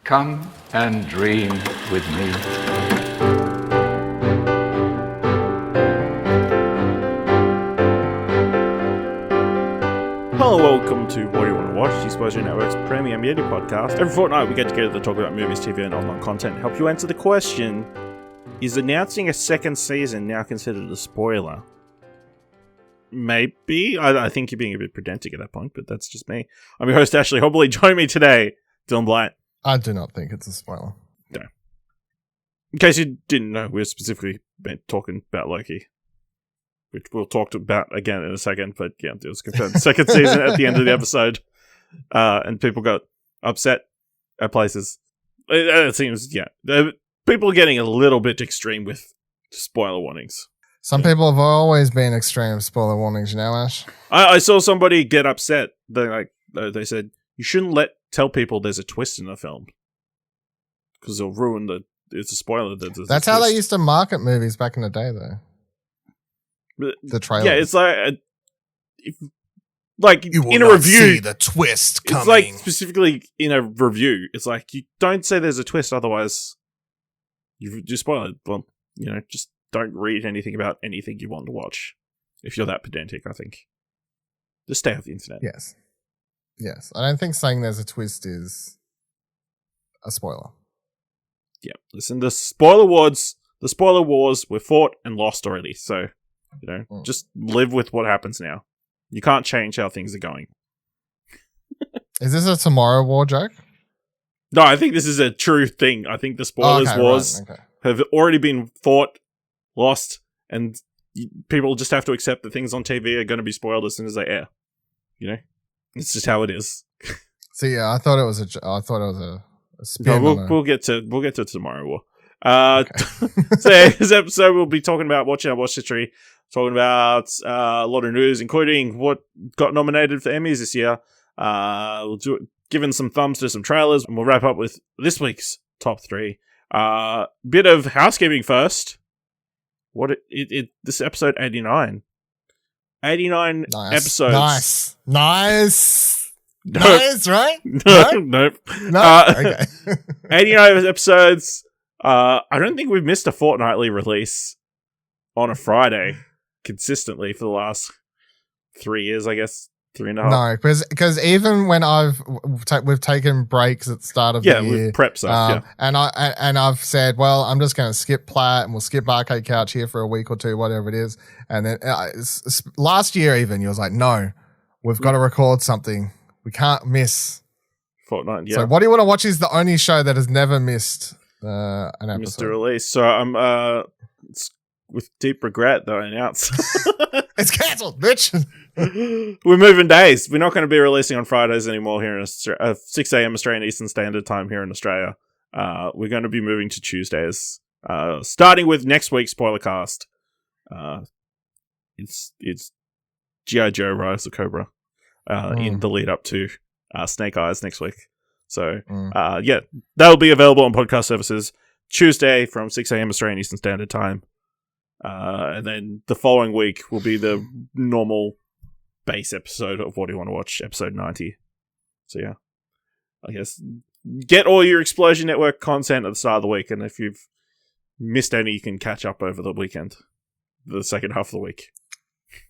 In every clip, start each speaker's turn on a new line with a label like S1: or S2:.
S1: Come and dream with me.
S2: Hello, welcome to What Do You Want to Watch, the Exposure Network's Premium Emmy podcast. Every fortnight we get together to talk about movies, TV and online content and help you answer the question, is announcing a second season now considered a spoiler? Maybe. I think you're being a bit pedantic at that point, but that's just me. I'm your host, Ashley Hobley. Join me today, Dylan Blight.
S3: I do not think it's a spoiler.
S2: No. In case you didn't know, we're specifically talking about Loki, which we'll talk about again in a second, but yeah, it was confirmed second season at the end of the episode, and people got upset at places. It seems, yeah, people are getting a little bit extreme with spoiler warnings.
S3: Some people have always been extreme spoiler warnings, you know, Ash?
S2: I saw somebody get upset. They said, you shouldn't tell people there's a twist in the film, because it'll ruin it's a spoiler.
S3: That's how they used to market movies back in the day, though. The trailer.
S2: Yeah, it's like
S3: you will
S2: in a
S3: not
S2: review,
S3: see the twist coming.
S2: It's like specifically in a review. It's like, you don't say there's a twist, otherwise you spoil it. Well, just don't read anything about anything you want to watch. If you're that pedantic, I think just stay off the internet.
S3: Yes. I don't think saying there's a twist is a spoiler.
S2: Yeah, listen, the spoiler wars were fought and lost already. So, just live with what happens now. You can't change how things are going.
S3: Is this a Tomorrow War joke?
S2: No, I think this is a true thing. I think the spoilers wars have already been fought, lost, and people just have to accept that things on TV are going to be spoiled as soon as they air. It's just how it is.
S3: So yeah, I thought it was a spin.
S2: No, we'll get to Tomorrow War. So this episode we'll be talking about watching our watch history, talking about a lot of news, including what got nominated for Emmys this year. We'll do it, giving some thumbs to some trailers, and we'll wrap up with this week's top 3. Bit of housekeeping first. This episode 89. 89 episodes.
S3: Nice, right?
S2: Nope.
S3: No? Okay.
S2: 89 episodes. I don't think we've missed a fortnightly release on a Friday consistently for the last 3 years, I guess. 3.5.
S3: No, because even when we've taken breaks at the start of the year,
S2: with prep stuff,
S3: and I've said, well, I'm just going to skip Platt and we'll skip Arcade Couch here for a week or two, whatever it is. And then last year, even you was like, no, we've got to record something. We can't miss
S2: Fortnite. Yeah.
S3: So, What Do You Want to Watch is the only show that has never missed an episode.
S2: Missed a release. So I'm it's with deep regret that I announce
S3: it's cancelled, bitch.
S2: We're moving days. We're not going to be releasing on Fridays anymore here in Australia, 6 a.m. Australian Eastern Standard Time here in Australia. We're going to be moving to Tuesdays, starting with next week's spoiler cast. It's G.I. Joe Rise of Cobra in the lead up to Snake Eyes next week. So, that'll be available on podcast services Tuesday from 6 a.m. Australian Eastern Standard Time. And then the following week will be the normal base episode of What Do You Want to Watch, episode 90. So yeah, I guess get all your Explosion Network content at the start of the week, and if you've missed any, you can catch up over the weekend, the second half of the week.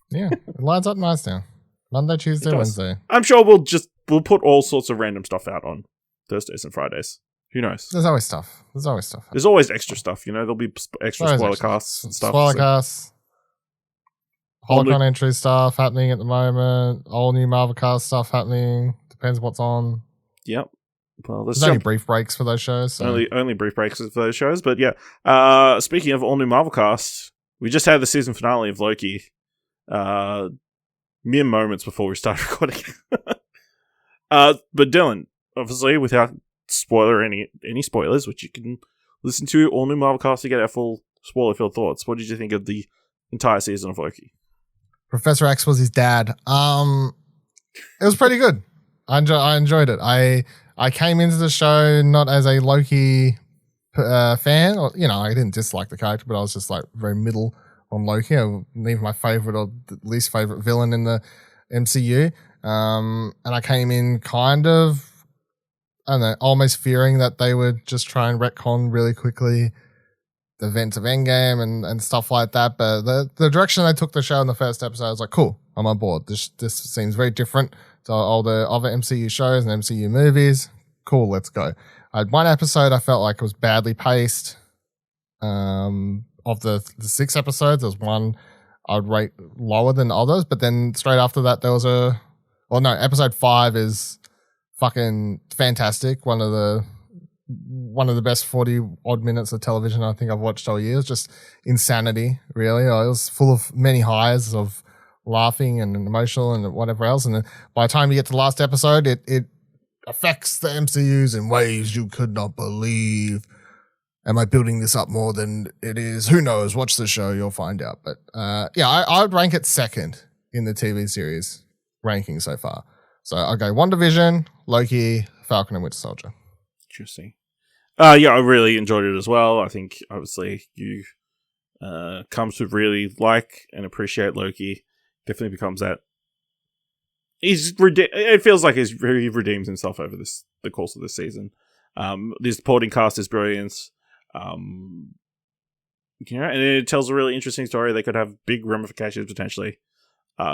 S3: Yeah, it lines up nice now. Monday, Tuesday, Wednesday.
S2: I'm sure we'll put all sorts of random stuff out on Thursdays and Fridays. Who knows?
S3: There's always stuff.
S2: There's always extra stuff. There'll be extra spoiler casts and stuff.
S3: Spoiler casts. Holocron entry stuff happening at the moment. All new Marvel cast stuff happening. Depends what's on.
S2: Yep. Well,
S3: there's only brief breaks for those shows. So.
S2: Only brief breaks for those shows. But yeah. Speaking of all new Marvel cast, we just had the season finale of Loki. Mere moments before we started recording. But Dylan, obviously, without any spoilers, which you can listen to all new Marvel cast to get our full spoiler-filled thoughts. What did you think of the entire season of Loki?
S3: Professor X was his dad. It was pretty good. I enjoyed it. I came into the show not as a Loki fan, or I didn't dislike the character, but I was just like very middle on Loki. Even my favorite or least favorite villain in the MCU. And I came in kind of I don't know, almost fearing that they would just try and retcon really quickly the events of Endgame and stuff like that. But the direction they took the show in the first episode, I was like, cool, I'm on board. This seems very different to all the other MCU shows and MCU movies. Cool, let's go. I had one episode I felt like was badly paced. Of the 6 episodes, there was one I would rate lower than others, but then straight after that there was episode 5 is fucking fantastic. One of the best 40 odd minutes of television I think I've watched all year. It was just insanity, really. It was full of many highs of laughing and emotional and whatever else. And then by the time you get to the last episode, it affects the MCUs in ways you could not believe. Am I building this up more than it is? Who knows? Watch the show, you'll find out. But I would rank it second in the TV series ranking so far. So I'll go WandaVision, Loki, Falcon and Winter Soldier.
S2: Interesting. I really enjoyed it as well. I think obviously you come to really like and appreciate Loki. Definitely becomes that. It feels like he redeems himself over the course of this season. This supporting cast is brilliant. And it tells a really interesting story that could have big ramifications potentially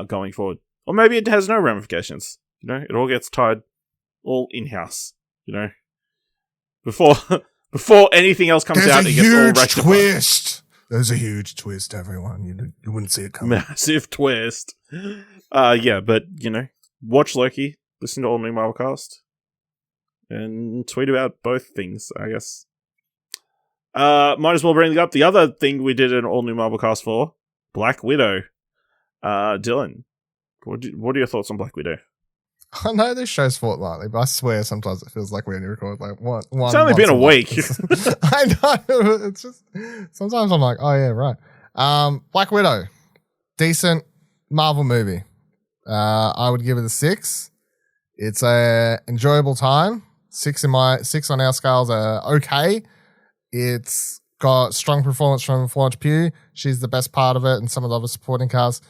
S2: going forward. Or maybe it has no ramifications. It all gets tied all in-house. Before anything else comes out, it gets all rectified.
S3: Twist. There's a huge twist, everyone. You wouldn't see it coming.
S2: Massive twist. But watch Loki, listen to All New Marvel Cast, and tweet about both things, I guess. Might as well bring up the other thing we did an All New Marvel Cast for, Black Widow. Dylan, what are your thoughts on Black Widow?
S3: I know this show's fortnightly, but I swear sometimes it feels like we only record like one.
S2: It's only been a week.
S3: I know. It's just sometimes I'm like, oh yeah, right. Black Widow, decent Marvel movie. I would give it a 6. It's a enjoyable time. 6 on our scales are okay. It's got strong performance from Florence Pugh. She's the best part of it, and some of the other supporting cast.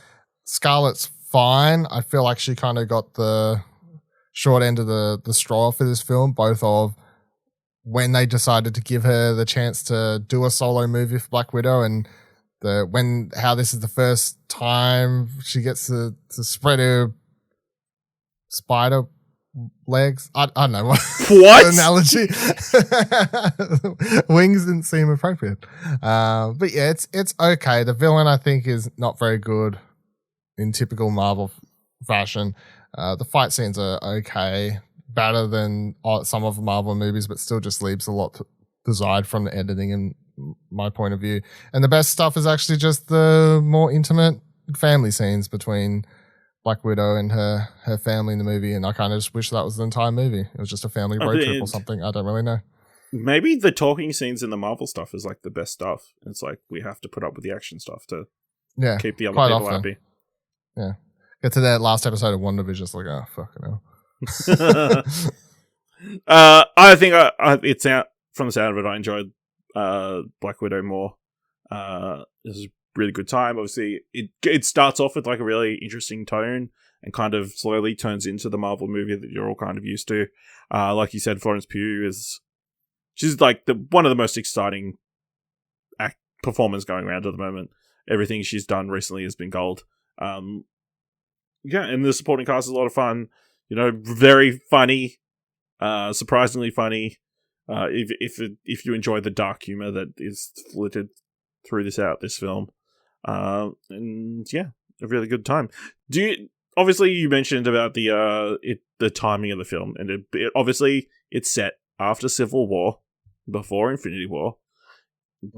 S3: Scarlett's fine. I feel like she kind of got the short end of the straw for this film, both of when they decided to give her the chance to do a solo movie for Black Widow and how this is the first time she gets to spread her spider legs. I don't know what analogy. Wings didn't seem appropriate. But yeah, it's okay. The villain I think is not very good in typical Marvel fashion. The fight scenes are okay, better than some of the Marvel movies, but still just leaves a lot to desired from the editing in my point of view. And the best stuff is actually just the more intimate family scenes between Black Widow and her family in the movie, and I kind of just wish that was the entire movie. It was just a family road trip or something. I don't really know.
S2: Maybe the talking scenes in the Marvel stuff is like the best stuff. It's like we have to put up with the action stuff to keep the other people happy.
S3: Yeah. Get to that last episode of WandaVision, just like, oh, fucking hell.
S2: I think it's out from the sound of it. I enjoyed Black Widow more. This is a really good time. Obviously, it starts off with like a really interesting tone and kind of slowly turns into the Marvel movie that you're all kind of used to. Like you said, Florence Pugh she's like one of the most exciting performers going around at the moment. Everything she's done recently has been gold. And the supporting cast is a lot of fun. Very funny, surprisingly funny. If you enjoy the dark humor that is flitted through this film, and yeah, a really good time. Obviously you mentioned about the timing of the film, and obviously it's set after Civil War, before Infinity War.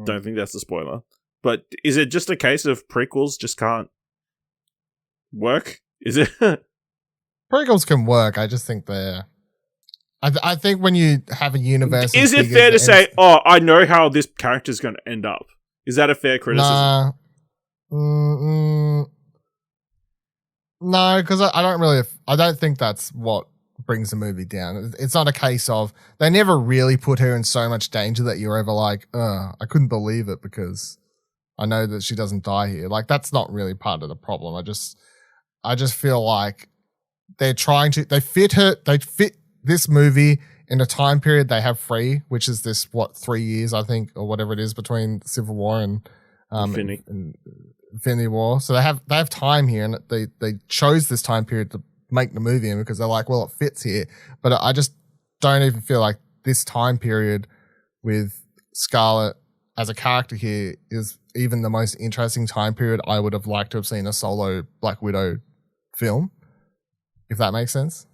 S2: Don't think that's a spoiler, but is it just a case of prequels just can't work? Is it?
S3: Prequels can work. I just think they're. I think when you have a universe,
S2: is it fair to say, I know how this character's going to end up? Is that a fair criticism?
S3: No, because I don't think that's what brings the movie down. It's not a case of they never really put her in so much danger that you're ever like, I couldn't believe it because I know that she doesn't die here. Like that's not really part of the problem. I just feel like they fit this movie in a time period they have free, which is this 3 years I think or whatever it is between Civil War and Infinity War. So they have time here, and they chose this time period to make the movie in because they're like, well, it fits here. But I just don't even feel like this time period with Scarlet as a character here is even the most interesting time period I would have liked to have seen a solo Black Widow film, if that makes sense.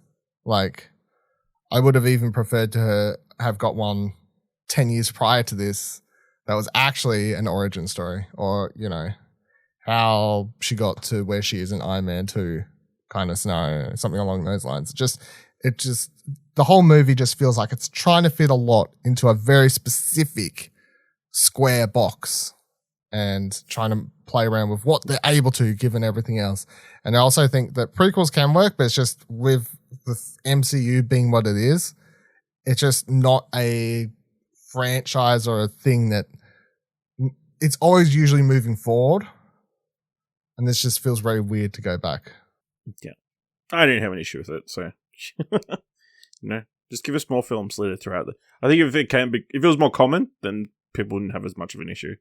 S3: Like, I would have even preferred to have got one 10 years prior to this that was actually an origin story, or, you know, how she got to where she is in Iron Man 2 kind of scenario, something along those lines. It just, the whole movie just feels like it's trying to fit a lot into a very specific square box and trying to play around with what they're able to given everything else. And I also think that prequels can work, but it's just with the MCU being what it is, it's just not a franchise or a thing that it's always usually moving forward. And this just feels very weird to go back.
S2: Yeah. I didn't have an issue with it, so just give us more films later throughout the. I think if it was more common, then people wouldn't have as much of an issue.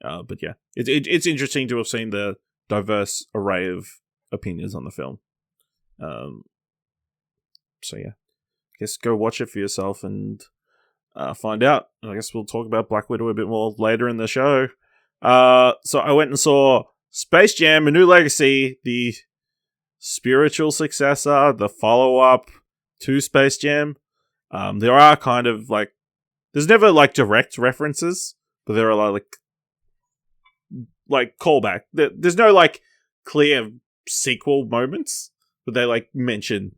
S2: But yeah, it's interesting to have seen the diverse array of opinions on the film. So yeah, I guess go watch it for yourself and find out. I guess we'll talk about Black Widow a bit more later in the show. So I went and saw Space Jam: A New Legacy, the spiritual successor, the follow-up to Space Jam. There are kind of like, there's never like direct references, but there are like callback. There's no like clear sequel moments, but they like mention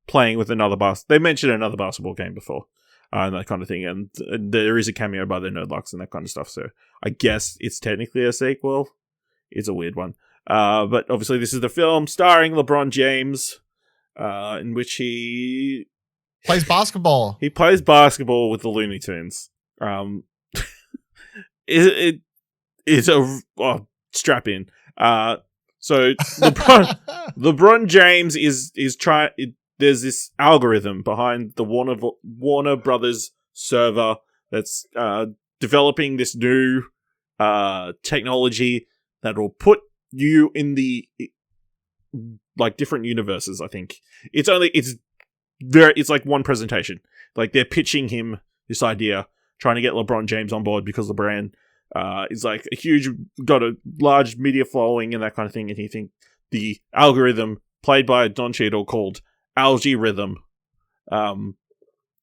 S2: playing with they mentioned another basketball game before, and that kind of thing. And there is a cameo by the Nerdlocks and that kind of stuff. So I guess it's technically a sequel. It's a weird one. But obviously this is the film starring LeBron James, in which he
S3: plays basketball.
S2: He plays basketball with the Looney Tunes. It's a strap in. So LeBron James is trying. There's this algorithm behind the Warner Brothers server that's developing this new technology that will put you in the like different universes. I think it's like one presentation. Like they're pitching him this idea, trying to get LeBron James on board because LeBron is like got a large media following and that kind of thing. And he think the algorithm played by Don Cheadle called Algae Rhythm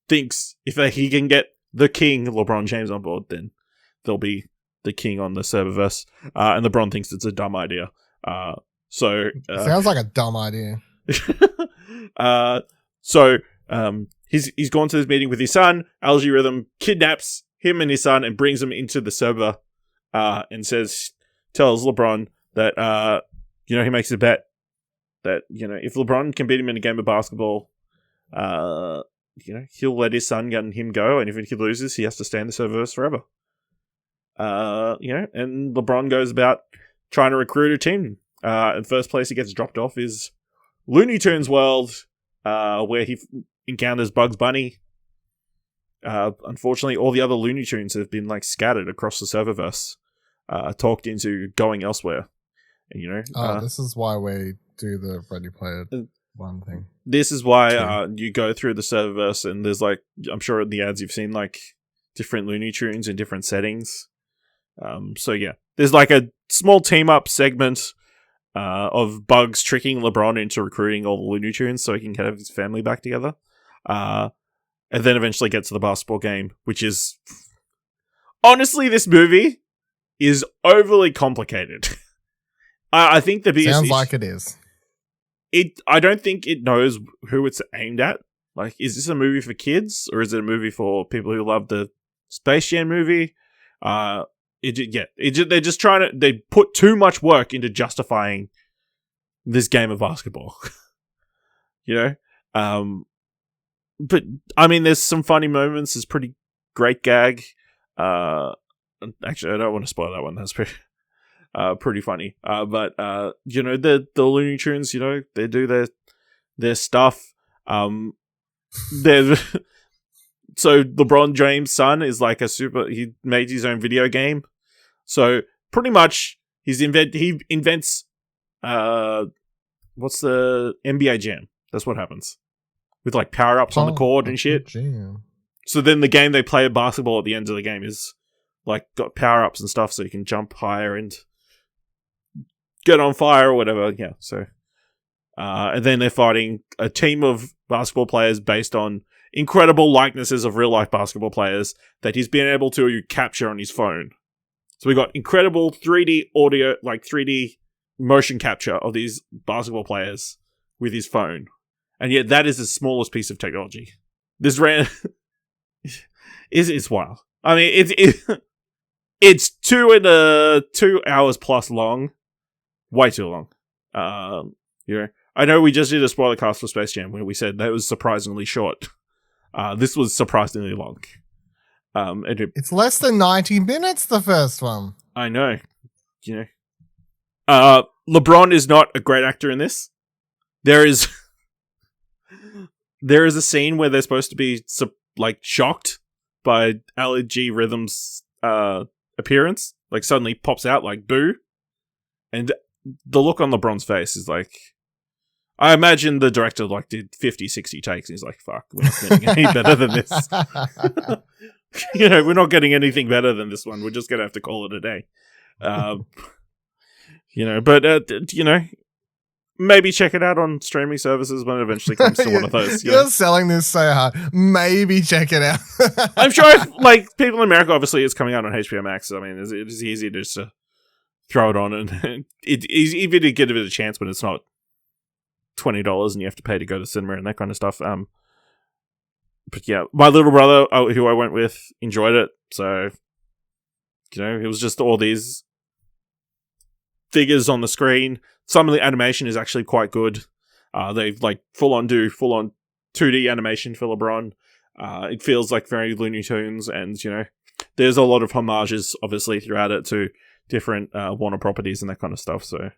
S2: thinks if he can get the king LeBron James on board, then they'll be the king on the serververse. And LeBron thinks it's a dumb idea.
S3: Sounds like a dumb idea.
S2: He's gone to this meeting with his son. Algae Rhythm kidnaps him and his son and brings him into the server, and tells LeBron that he makes a bet that if LeBron can beat him in a game of basketball, he'll let his son and him go, and if he loses, he has to stay in the serververse forever. And LeBron goes about trying to recruit a team. And first place he gets dropped off is Looney Tunes World, where he encounters Bugs Bunny. Unfortunately, all the other Looney Tunes have been like scattered across the serververse, talked into going elsewhere. And
S3: this is why we do the Ready Player One thing.
S2: This is why you go through the serververse, and there's like, I'm sure in the ads you've seen like different Looney Tunes in different settings. So yeah, there's like a small team up segment of Bugs tricking LeBron into recruiting all the Looney Tunes so he can have his family back together. And then eventually get to the basketball game, which is... Honestly, this movie is overly complicated. I think the biggest...
S3: Sounds like it is.
S2: I don't think it knows who it's aimed at. Like, is this a movie for kids? Or is it a movie for people who love the Space Jam movie? They're just trying to... They put too much work into justifying this game of basketball. But, I mean, there's some funny moments. There's pretty great gag. Actually, I don't want to spoil that one. That's pretty funny. But the Looney Tunes, they do their stuff. so LeBron James' son is like he made his own video game. So pretty much he invents what's the NBA Jam? That's what happens. With like power-ups on the court and shit.
S3: Jam.
S2: So then the game they play at basketball at the end of the game is like got power-ups and stuff so you can jump higher and get on fire or whatever. Yeah, so and then they're fighting a team of basketball players based on incredible likenesses of real-life basketball players that he's been able to capture on his phone. So we got incredible 3D audio, like 3D motion capture of these basketball players with his phone. And yet that is the smallest piece of technology. This is wild. I mean, it's 2 hours plus long. Way too long. I know we just did a spoiler cast for Space Jam where we said that was surprisingly short. This was surprisingly long.
S3: It's less than 90 minutes, the first one.
S2: I know. LeBron is not a great actor in this. There is a scene where they're supposed to be shocked by Ali G Rhythm's appearance. Like suddenly pops out like boo. And the look on LeBron's face is like, I imagine the director did 50, 60 takes and he's like, fuck, we're not getting any better than this. We're not getting anything better than this one. We're just going to have to call it a day. Maybe check it out on streaming services when it eventually comes to one of those.
S3: You're selling this so hard. Maybe check it out.
S2: I'm sure, people in America, obviously, it's coming out on HBO Max. I mean, it's easy to just throw it on, and it's easy to give it a chance when it's not $20 and you have to pay to go to cinema and that kind of stuff. But yeah, my little brother, who I went with, enjoyed it. So, it was just all these figures on the screen. Some of the animation is actually quite good. They've full on 2D animation for LeBron. It feels like very Looney Tunes, and there's a lot of homages obviously throughout it to different Warner properties and that kind of stuff. So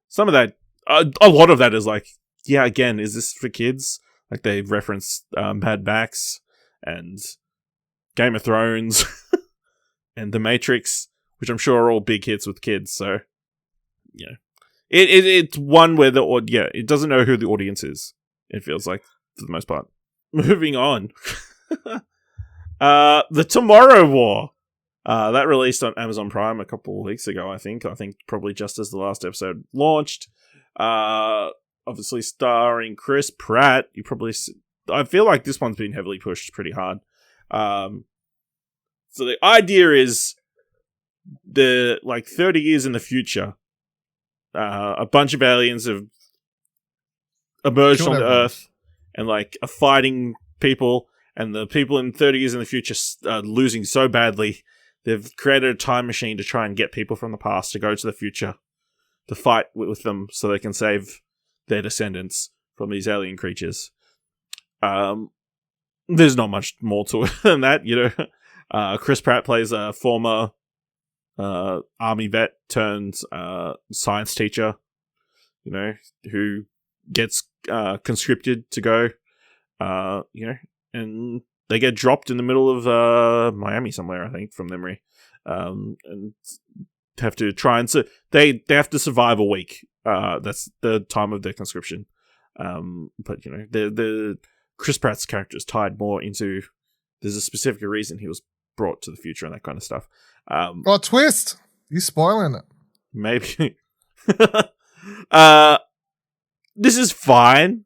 S2: some of that, a lot of that is again, is this for kids? Like they reference Mad Max and Game of Thrones and The Matrix, which I'm sure are all big hits with kids. So it's one where it doesn't know who the audience is. It feels like for the most part. Moving on, The Tomorrow War. That released on Amazon Prime a couple of weeks ago, I think probably just as the last episode launched. Obviously starring Chris Pratt. I feel like this one's been heavily pushed pretty hard. So the idea is 30 years in the future, a bunch of aliens have emerged on Earth and are fighting people, and the people in 30 years in the future are losing so badly. They've created a time machine to try and get people from the past to go to the future to fight with them so they can save their descendants from these alien creatures. There's not much more to it than that, Chris Pratt plays a former army vet turned science teacher, who gets conscripted to go, and they get dropped in the middle of Miami somewhere, I think, from memory, and have to try and they have to survive a week. That's the time of their conscription. But the Chris Pratt's character is tied more into. There's a specific reason he was brought to the future and that kind of stuff.
S3: Twist! You spoiling it?
S2: Maybe. This is fine.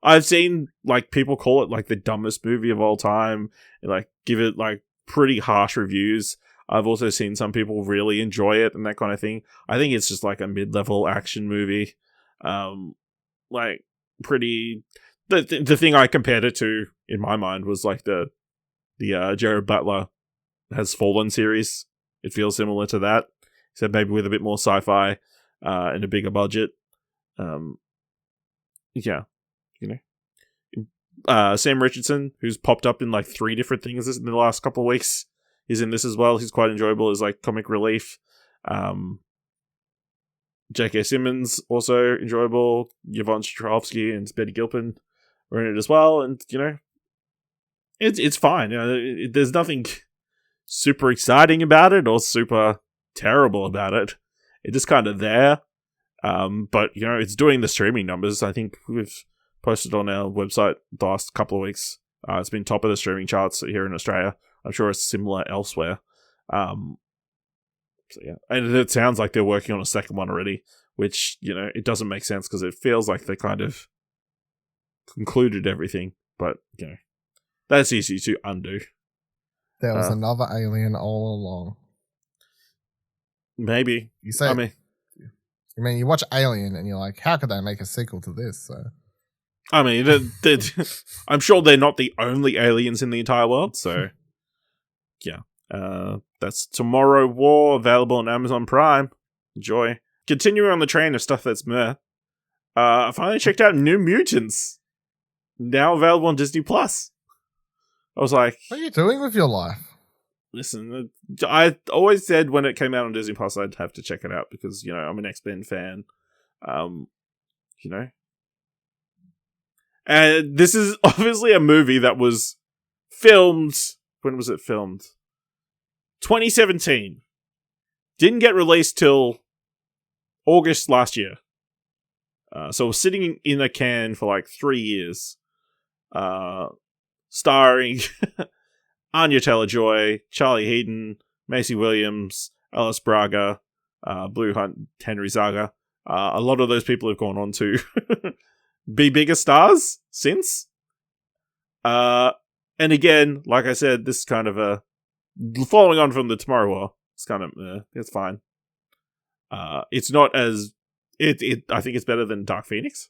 S2: I've seen people call it the dumbest movie of all time, and give it pretty harsh reviews. I've also seen some people really enjoy it and that kind of thing. I think it's just a mid-level action movie. Pretty. The thing I compared it to in my mind was the Jared Butler Has Fallen series. It feels similar to that, except maybe with a bit more sci-fi and a bigger budget. Sam Richardson, who's popped up in 3 different things in the last couple of weeks, is in this as well. He's quite enjoyable as comic relief. J.K. Simmons, also enjoyable. Yvonne Strahovski and Betty Gilpin are in it as well. And, It's fine. There's nothing super exciting about it or super terrible about it. It's just kind of there. But, it's doing the streaming numbers. I think we've posted on our website the last couple of weeks. It's been top of the streaming charts here in Australia. I'm sure it's similar elsewhere. So yeah. And it sounds like they're working on a second one already, which, it doesn't make sense because it feels like they kind of concluded everything. But, that's easy to undo.
S3: There was another alien all along.
S2: Maybe.
S3: You watch Alien and you're like, how could they make a sequel to this? So,
S2: I'm sure they're not the only aliens in the entire world. So, yeah. That's Tomorrow War, available on Amazon Prime. Enjoy. Continuing on the train of stuff that's meh. I finally checked out New Mutants. Now available on Disney Plus. I was like,
S3: what are you doing with your life?
S2: Listen, I always said when it came out on Disney Plus, I'd have to check it out because, I'm an X-Men fan. And this is obviously a movie that was filmed. When was it filmed? 2017. Didn't get released till August last year. So it was sitting in a can for like 3 years. Starring Anya Taylor-Joy, Charlie Heaton, Macy Williams, Alice Braga, Blue Hunt, Henry Zaga. A lot of those people have gone on to be bigger stars since. And again, like I said, this is kind of a following on from the Tomorrow War. It's kind of it's fine. It's not as I think it's better than Dark Phoenix.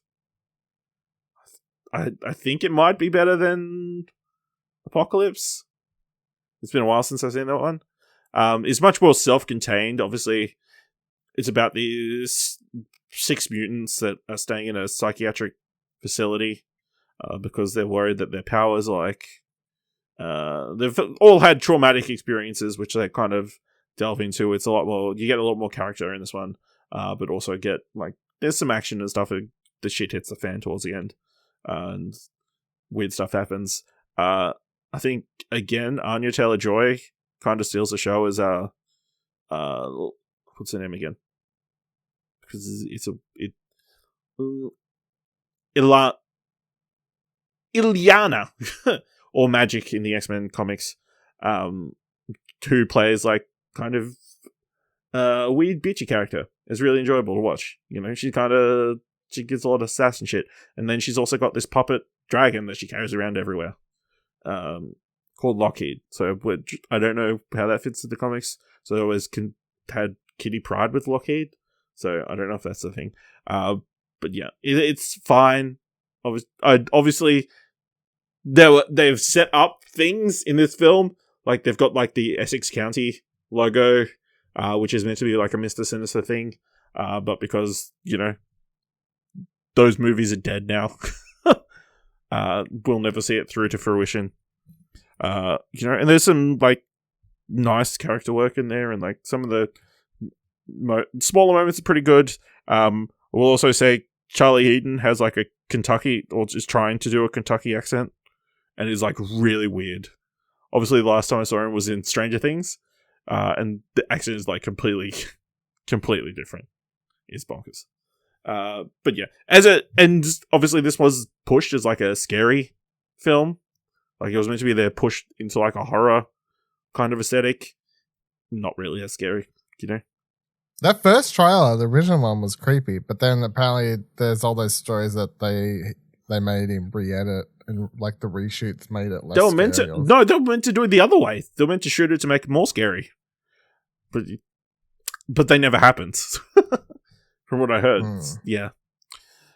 S2: I think it might be better than Apocalypse. It's been a while since I've seen that one. It's much more self-contained. Obviously, it's about these 6 mutants that are staying in a psychiatric facility because they're worried that their powers are like... they've all had traumatic experiences, which they kind of delve into. It's a lot more... You get a lot more character in this one, but also get, like... There's some action and stuff. The shit hits the fan towards the end. And weird stuff happens. I think, again, Anya Taylor-Joy kind of steals the show as what's her name again? Because Ilyana or Magic in the X-Men comics, who plays like kind of a weird bitchy character. It's really enjoyable to watch. She gets a lot of sass and shit, and then she's also got this puppet dragon that she carries around everywhere, called Lockheed. So I don't know how that fits in the comics. So they always had Kitty Pryde with Lockheed. So I don't know if that's the thing. But yeah, it's fine. Obviously, they've set up things in this film. Like they've got like the Essex County logo, which is meant to be like a Mr. Sinister thing. But because, those movies are dead now. We'll never see it through to fruition. And there's some like nice character work in there, and like some of the smaller moments are pretty good. We'll also say Charlie Heaton has like a Kentucky, or is trying to do a Kentucky accent, and is like really weird. Obviously, the last time I saw him was in Stranger Things, and the accent is like completely different. It's bonkers. But yeah, and obviously this was pushed as like a scary film. Like it was meant to be there pushed into like a horror kind of aesthetic. Not really as scary,
S3: That first trailer, the original one, was creepy, but then apparently there's all those stories that they made him re-edit, and like the reshoots made it less.
S2: They were meant to do it the other way. They were meant to shoot it to make it more scary, but they never happened. From what I heard, yeah.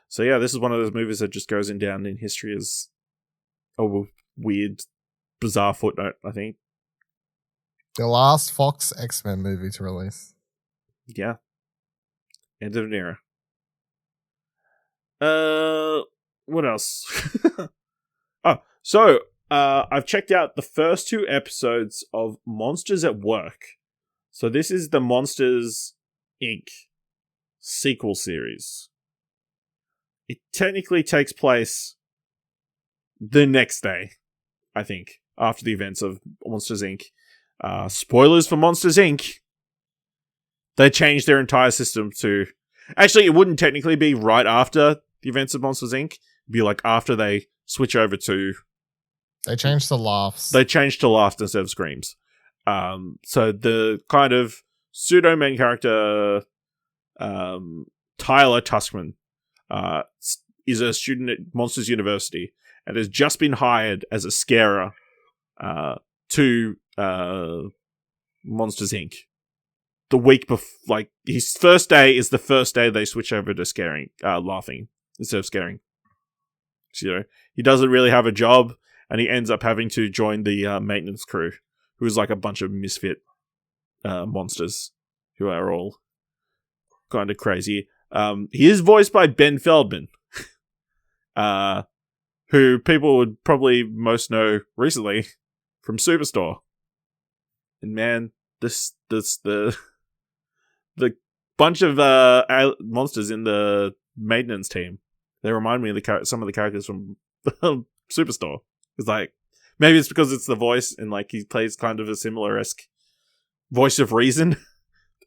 S2: So yeah, this is one of those movies that just goes down in history as a weird, bizarre footnote, I think.
S3: The last Fox X-Men movie to release.
S2: Yeah. End of an era. What else? I've checked out the first 2 episodes of Monsters at Work. So this is the Monsters, Inc. sequel series. It technically takes place the next day, I think, after the events of Monsters Inc. Spoilers for Monsters Inc. They changed their entire system to... Actually, it wouldn't technically be right after the events of Monsters Inc. It'd be like after they switch over to...
S3: They changed the laughs.
S2: They changed to laughs instead of screams. So the kind of pseudo-main character, Tyler Tuskman, is a student at Monsters University and has just been hired as a scarer to Monsters Inc. The week before, like, his first day is the first day they switch over to laughing instead of scaring. So, he doesn't really have a job, and he ends up having to join the maintenance crew, who is like a bunch of misfit monsters who are all kind of crazy. He is voiced by Ben Feldman, who people would probably most know recently from Superstore. And man, the bunch of monsters in the maintenance team, they remind me of some of the characters from Superstore. It's like, maybe it's because it's the voice and like he plays kind of a similar-esque voice of reason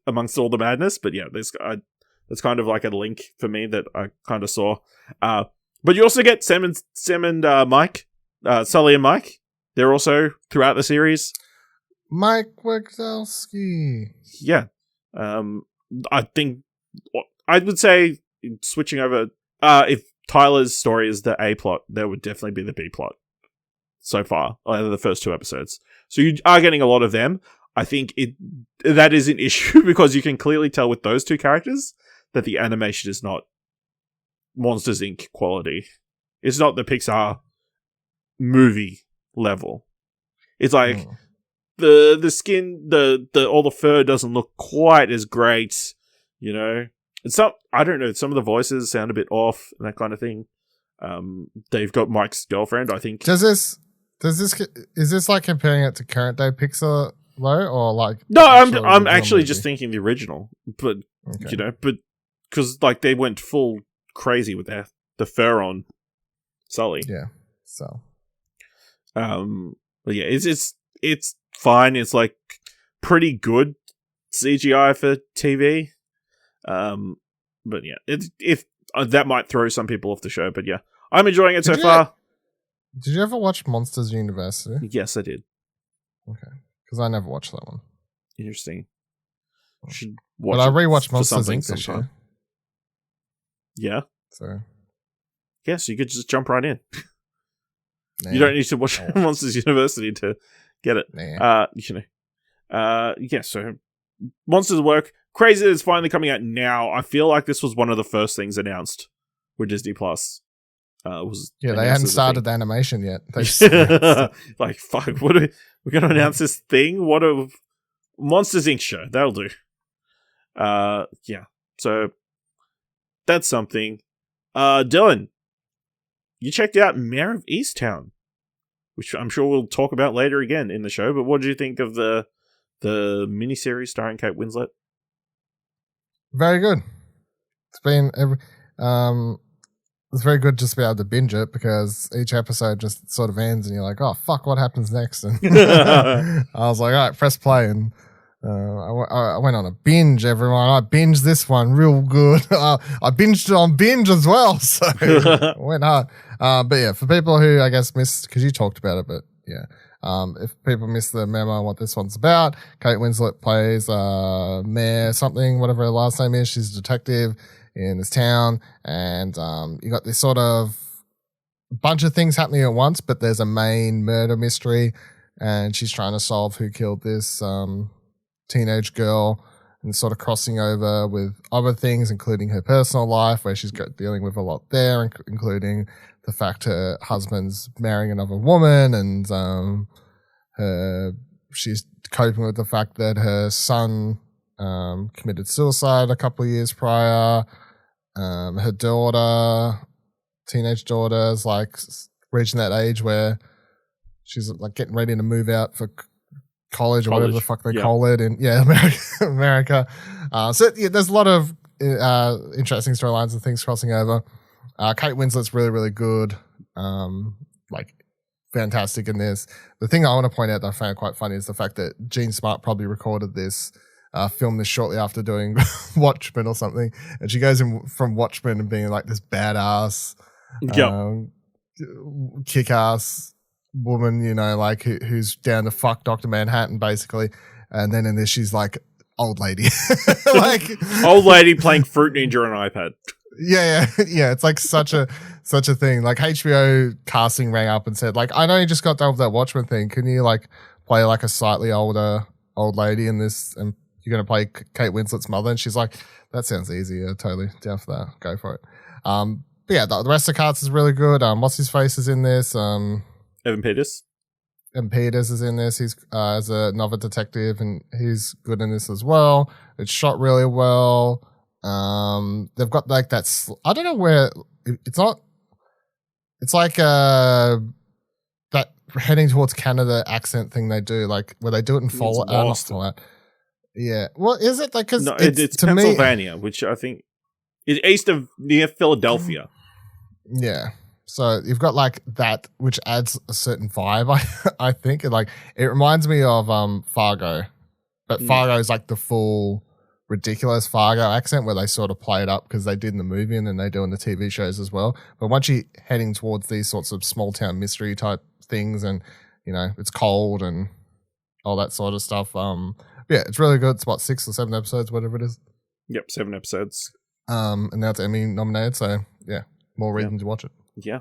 S2: amongst all the madness. But yeah, that's kind of like a link for me that I kind of saw. But you also get Sam and Mike, Sully and Mike. They're also throughout the series.
S3: Mike Wazowski.
S2: Yeah. I think I would say switching over, if Tyler's story is the A plot, there would definitely be the B plot so far, either the first 2 episodes. So you are getting a lot of them. I think that is an issue because you can clearly tell with those 2 characters that the animation is not Monsters Inc. quality. It's not the Pixar movie level. It's like the skin, the all the fur doesn't look quite as great, you know. It's not, I don't know, some of the voices sound a bit off and that kind of thing. They've got Mike's girlfriend, I think.
S3: Is this like comparing it to current day Pixar though, or like?
S2: No, I'm actually just thinking the original, but you know, but because like they went full crazy with the fur on Sully.
S3: Yeah. So.
S2: But yeah, it's fine. It's like pretty good CGI for TV. But yeah, if that might throw some people off the show, but yeah, I'm enjoying it so far.
S3: Did you ever watch Monsters University?
S2: Yes, I did.
S3: Okay, because I never watched that one.
S2: Interesting. Should
S3: watch. But I rewatched Monsters Inc. this year.
S2: Yeah.
S3: So.
S2: Yeah, so you could just jump right in.
S3: Nah.
S2: You don't need to watch Monsters University to get it.
S3: Nah.
S2: You know. Yeah. So Monsters work. Crazy that it's finally coming out now. I feel like this was one of the first things announced with Disney Plus.
S3: They hadn't started the animation yet.
S2: Like, fuck, we're going to announce this thing? What a Monsters Inc. show. That'll do. Yeah. So that's something. Dylan, you checked out Mayor of Easttown, which I'm sure we'll talk about later again in the show. But what did you think of the miniseries starring Kate Winslet?
S3: Very good. It's been it's very good just to be able to binge it because each episode just sort of ends and you're like, oh fuck, what happens next? And I was like, all right, press play, and I went on a binge, everyone. I binged this one real good. I binged it on binge as well, so it went hard. But yeah, for people who I guess missed, because you talked about it, but yeah. If people miss the memo on what this one's about, Kate Winslet plays Mayor something, whatever her last name is. She's a detective in this town, and you got this sort of bunch of things happening at once, but there's a main murder mystery, and she's trying to solve who killed this teenage girl, and sort of crossing over with other things, including her personal life, where she's dealing with a lot there, including the fact her husband's marrying another woman, and she's coping with the fact that her son committed suicide a couple of years prior. Her teenage daughter, is like reaching that age where she's like getting ready to move out for college or whatever the fuck they call it in America. So yeah, there's a lot of interesting storylines and things crossing over. Kate Winslet's really, really good. Like fantastic in this. The thing I want to point out that I found quite funny is the fact that Gene Smart probably recorded this, filmed this shortly after doing Watchmen or something, and she goes in from Watchmen and being like this badass, kick-ass woman, you know, like who's down to fuck Dr. Manhattan basically, and then in this she's like old lady, like
S2: old lady playing Fruit Ninja on an iPad.
S3: Yeah. It's like such a thing. Like HBO casting rang up and said, like, I know you just got done with that Watchmen thing. Can you like play like a slightly older old lady in this? And you're gonna play Kate Winslet's mother. And she's like, that sounds easy. Yeah, totally down for that. Go for it. But yeah, the rest of the cast is really good. What's his face is in this.
S2: Evan Peters.
S3: Evan Peters is in this. He's as another detective, and he's good in this as well. It's shot really well. They've got like that. I don't know where it's not. It's like that heading towards Canada accent thing they do, like where they do it in Fallout. Yeah. Well, is it like because
S2: it's
S3: to
S2: Pennsylvania, which I think is east of near Philadelphia.
S3: Yeah. So you've got like that, which adds a certain vibe. I think it reminds me of Fargo, but Fargo is like the full ridiculous Fargo accent where they sort of play it up because they did in the movie and then they do in the TV shows as well. But once you're heading towards these sorts of small town mystery type things, and you know it's cold and all that sort of stuff, yeah, it's really good. It's what 6 or 7 episodes, whatever it is.
S2: Yep, 7 episodes.
S3: And now it's Emmy nominated, so yeah, more reason to watch it.
S2: Yeah.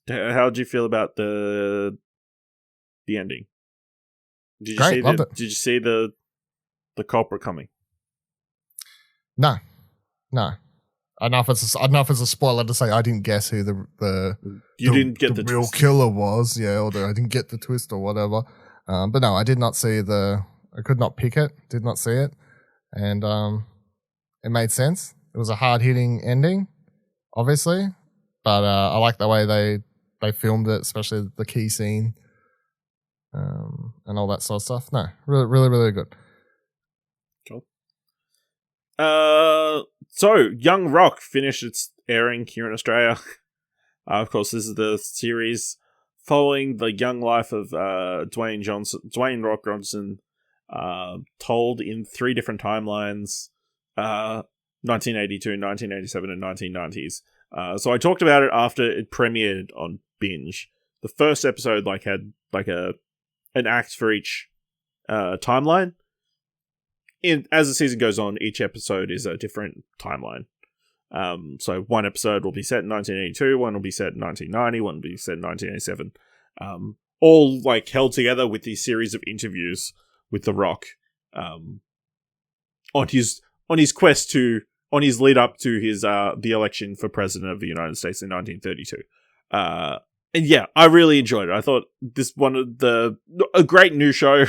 S2: How did you feel about the ending? Did you see the culprit coming?
S3: No. I don't know if it's a spoiler to say I didn't guess who the
S2: didn't get the
S3: real
S2: twist.
S3: Killer was, yeah, or I didn't get the twist or whatever. But no, I did not see I could not pick it, did not see it, and it made sense. It was a hard hitting ending, obviously, but I like the way they filmed it, especially the key scene, and all that sort of stuff. No, really, really, really good.
S2: Cool. So Young Rock finished its airing here in Australia. Of course, this is the series following the young life of Dwayne Rock Johnson, told in 3 different timelines, 1982, 1987, and 1990s. So I talked about it after it premiered on Binge. The first episode had an act for each timeline. As the season goes on, each episode is a different timeline. So one episode will be set in 1982, one will be set in 1990, one will be set in 1987. All held together with these series of interviews with The Rock, on his quest on his lead up to his the election for president of the United States in 1932. And yeah, I really enjoyed it. I thought this a great new show.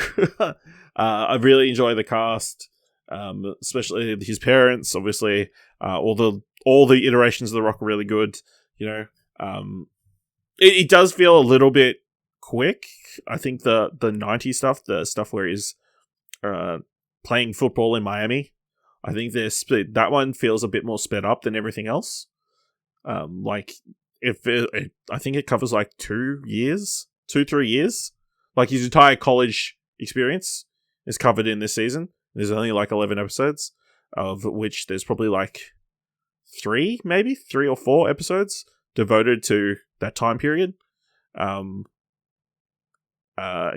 S2: I really enjoy the cast, especially his parents. Obviously, all the iterations of The Rock are really good. You know, it does feel a little bit quick. I think the 90s stuff, the stuff where he's playing football in Miami, I think that one feels a bit more sped up than everything else. I think it covers 2 years, 2-3 years. His entire college experience is covered in this season. There's only 11 episodes, of which there's probably 3 or 4 episodes devoted to that time period. And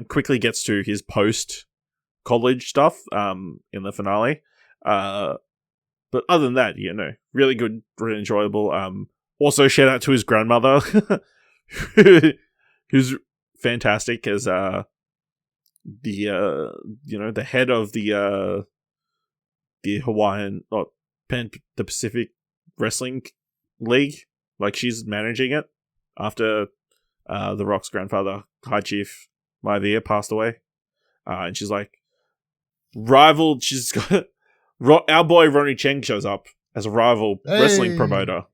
S2: quickly gets to his post-college stuff in the finale. But other than that, really good, really enjoyable. Also, shout out to his grandmother, who's fantastic as the head of the Hawaiian or the Pacific Wrestling League. She's managing it after The Rock's grandfather, High Chief Maivia, passed away, and she's rival. She's got our boy Ronnie Cheng shows up as a rival wrestling promoter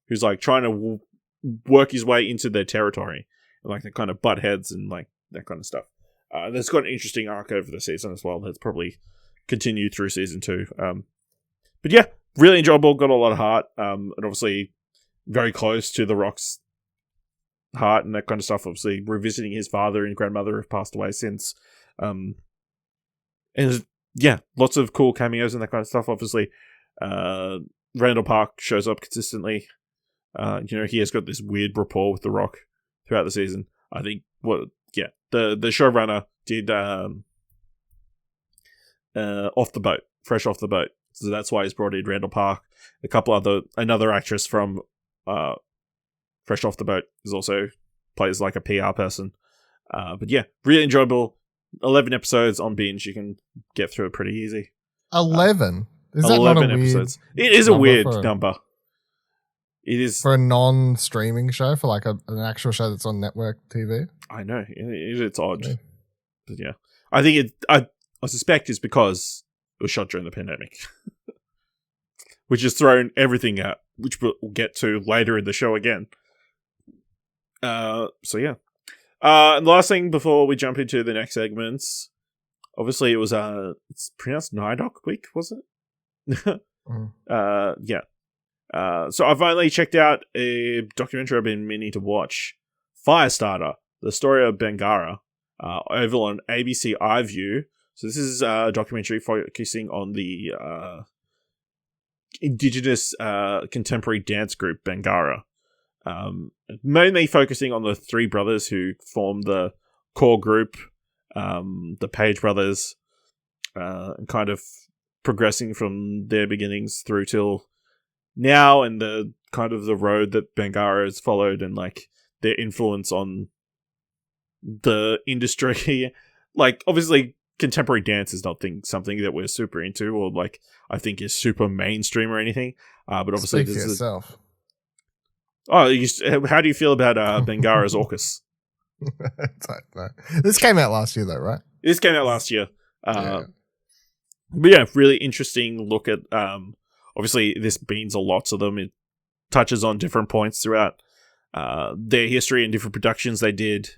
S2: who's trying to work his way into their territory, and they kind of butt heads and that kind of stuff. That's got an interesting arc over the season as well. That's probably continued through season 2. But yeah, really enjoyable. Got a lot of heart. And obviously very close to The Rock's heart and that kind of stuff. Obviously, revisiting his father and grandmother have passed away since. And yeah, lots of cool cameos and that kind of stuff. Obviously, Randall Park shows up consistently. He has got this weird rapport with The Rock throughout the season. I think the showrunner did Fresh Off the Boat. So that's why he's brought in Randall Park. Another actress from Fresh Off the Boat plays like a PR person. But yeah, really enjoyable. 11 episodes on binge. You can get through it pretty easy.
S3: 11? Is that
S2: 11
S3: not a
S2: episodes.
S3: Weird
S2: it is a weird
S3: for
S2: number. It is
S3: for a non-streaming show, for like an actual show that's on network TV.
S2: I know it's odd,
S3: Yeah.
S2: but yeah, I think I suspect it's because it was shot during the pandemic, which has thrown everything out, which we'll get to later in the show again. So yeah. And the last thing before we jump into the next segments, obviously it was it's pronounced NIDOC week, was it? Yeah. So I've finally checked out a documentary I've been meaning to watch, Firestarter, the story of Bengara, over on ABC iView. So this is a documentary focusing on the indigenous contemporary dance group Bengara. Mainly focusing on the three brothers who formed the core group, the Page brothers, and kind of progressing from their beginnings through till now, and the kind of the road that Bengara has followed, and like their influence on the industry. Like, obviously, contemporary dance is not something that we're super into, or like I think is super mainstream or anything. But obviously,
S3: Speak for yourself.
S2: How do you feel about Bengara's Orcus?
S3: This came out last year, though, right?
S2: This came out last year.
S3: Yeah.
S2: But yeah, really interesting look at. Obviously, this means a lot to them. It touches on different points throughout their history and different productions they did,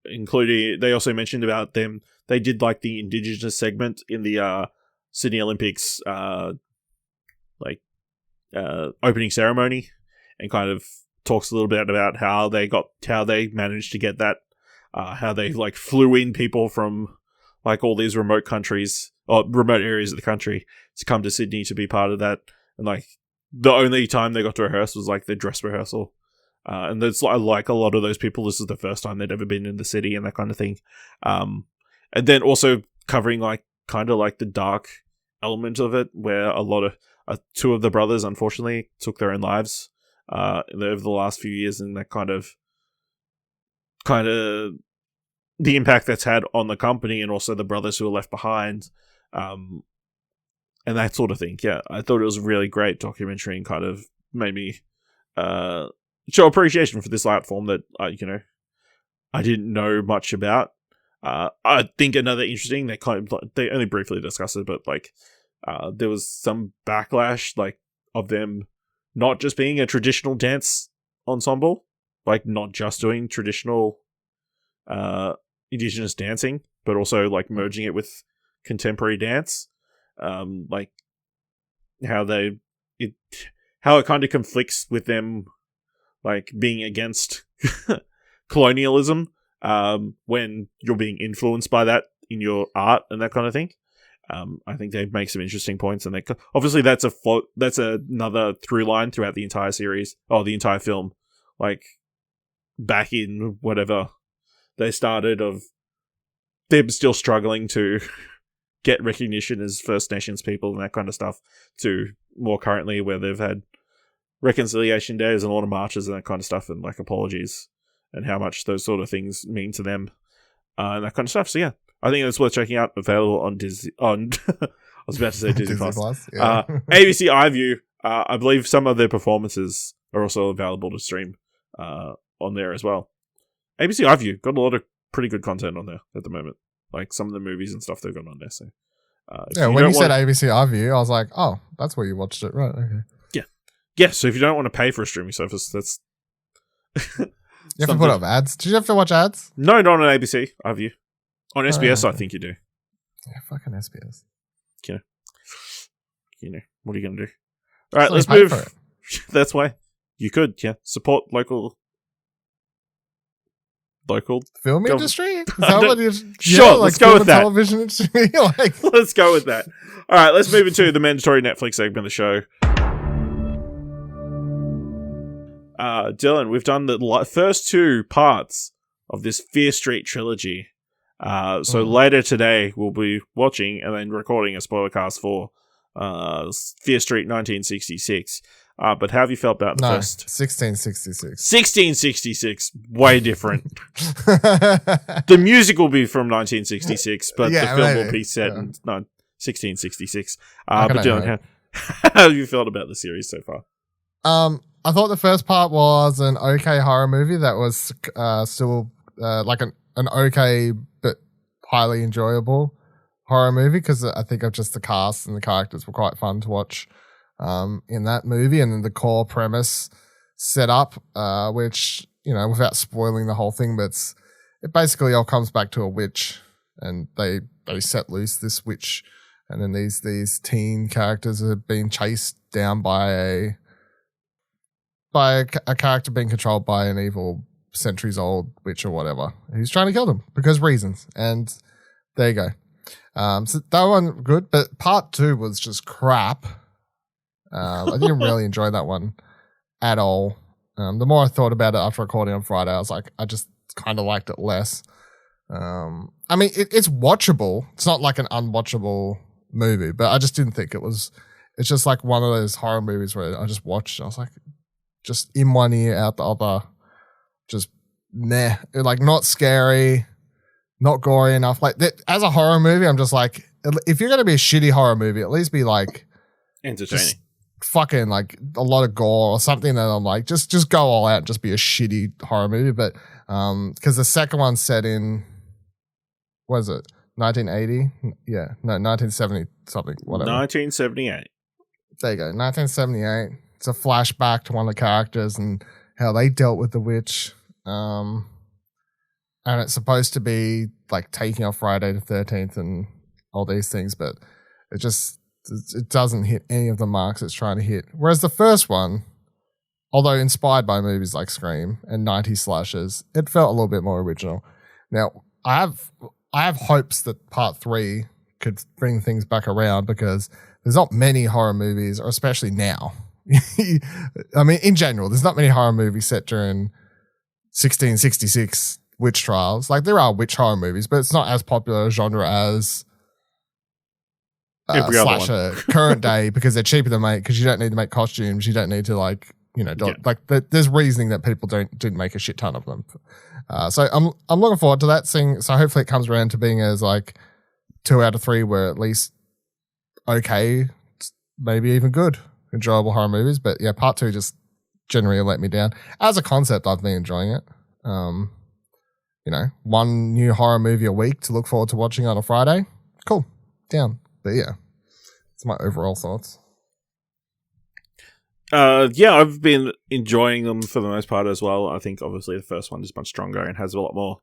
S2: including they also mentioned about them. They did like the Indigenous segment in the Sydney Olympics, opening ceremony, and kind of talks a little bit about how they managed to get that, how they like flew in people from like all these remote countries or remote areas of the country to come to Sydney to be part of that. And like the only time they got to rehearse was like the dress rehearsal. And it's like a lot of those people, this is the first time they'd ever been in the city and that kind of thing. And then also covering like kind of like the dark element of it, where a lot of two of the brothers unfortunately took their own lives over the last few years, and that kind of the impact that's had on the company and also the brothers who were left behind, and that sort of thing. Yeah, I thought it was a really great documentary and kind of made me show appreciation for this art form that I didn't know much about. I think another interesting, they only briefly discussed it, but like there was some backlash like of them not just being a traditional dance ensemble, like not just doing traditional indigenous dancing, but also like merging it with contemporary dance, like how it kind of conflicts with them like being against colonialism, when you're being influenced by that in your art and that kind of thing. I think they make some interesting points, and obviously that's another through line throughout the entire series, or the entire film. Like back in whatever they started, of them still struggling to get recognition as First Nations people and that kind of stuff, to more currently where they've had reconciliation days and a lot of marches and that kind of stuff, and like apologies, and how much those sort of things mean to them, and that kind of stuff. So yeah, I think that's worth checking out. Available on Disney. I was about to say Disney Plus.
S3: Yeah.
S2: ABC iView. I believe some of their performances are also available to stream on there as well. ABC iView got a lot of pretty good content on there at the moment, like some of the movies and stuff they've got on there. So
S3: when you said ABC iView, I was like, oh, that's where you watched it, right? Okay.
S2: Yeah, so if you don't want to pay for a streaming service, that's...
S3: You have to put up ads. Did you have to watch ads?
S2: No, not on ABC iView. On SBS,
S3: okay.
S2: I think you do.
S3: Yeah, fucking SBS.
S2: What are you going to do? All right,
S3: So
S2: let's
S3: you pay
S2: move.
S3: for it.
S2: That's why. You could, yeah. Support local local
S3: film industry? Is that what it is?
S2: Sure, let's go with that.
S3: Television industry. Like,
S2: let's go with that. All right, let's move into the mandatory Netflix segment of the show. Dylan, we've done the first two parts of this Fear Street trilogy. So later today, we'll be watching and then recording a spoiler cast for Fear Street 1966. But how have you felt about the first?
S3: 1666.
S2: 1666. Way different. The music will be from 1966, but the film will be set in 1666. But Dylan, how have you felt about the series so far?
S3: I thought the first part was an okay horror movie that was still like an okay but highly enjoyable horror movie, because I think of just the cast and the characters were quite fun to watch in that movie, and then the core premise set up, which, you know, without spoiling the whole thing, but it basically all comes back to a witch, and they set loose this witch, and then these teen characters are being chased down by a character being controlled by an evil centuries-old witch or whatever, who's trying to kill them because reasons. And there you go. So that one good, but part 2 was just crap. I didn't really enjoy that one at all. The more I thought about it after recording on Friday, I was like, I just kind of liked it less. I mean, it's watchable. It's not like an unwatchable movie, but I just didn't think it was. It's just like one of those horror movies where I just watched and I was like, just in one ear, out the other. Just nah. Like, not scary, not gory enough. Like, as a horror movie, I'm just like, if you're going to be a shitty horror movie, at least be like
S2: entertaining.
S3: Fucking like a lot of gore or something that I'm like, just go all out and just be a shitty horror movie. But because the second one's set in, what is it, 1980? Yeah, no, 1970 something, whatever.
S2: 1978.
S3: There you go, 1978. It's a flashback to one of the characters and how they dealt with the witch. And it's supposed to be like taking off Friday the 13th and all these things, but it doesn't hit any of the marks it's trying to hit. Whereas the first one, although inspired by movies like Scream and 90s slashers, it felt a little bit more original. Now, I have hopes that part 3 could bring things back around, because there's not many horror movies, or especially now. I mean, in general, there's not many horror movies set during 1666 witch trials. Like, there are witch horror movies, but it's not as popular a genre as slasher current day, because they're cheaper to make, because you don't need to make costumes, you don't need to, like, you know, there's reasoning that people didn't make a shit ton of them. So I'm looking forward to that thing. So hopefully it comes around to being as like 2 out of 3 were at least okay, maybe even good, enjoyable horror movies. But yeah, part 2 just generally let me down. As a concept, I've been enjoying it. You know, one new horror movie a week to look forward to watching on a Friday. Cool. Down. But yeah, it's my overall thoughts.
S2: Yeah, I've been enjoying them for the most part as well. I think obviously the first one is much stronger and has a lot more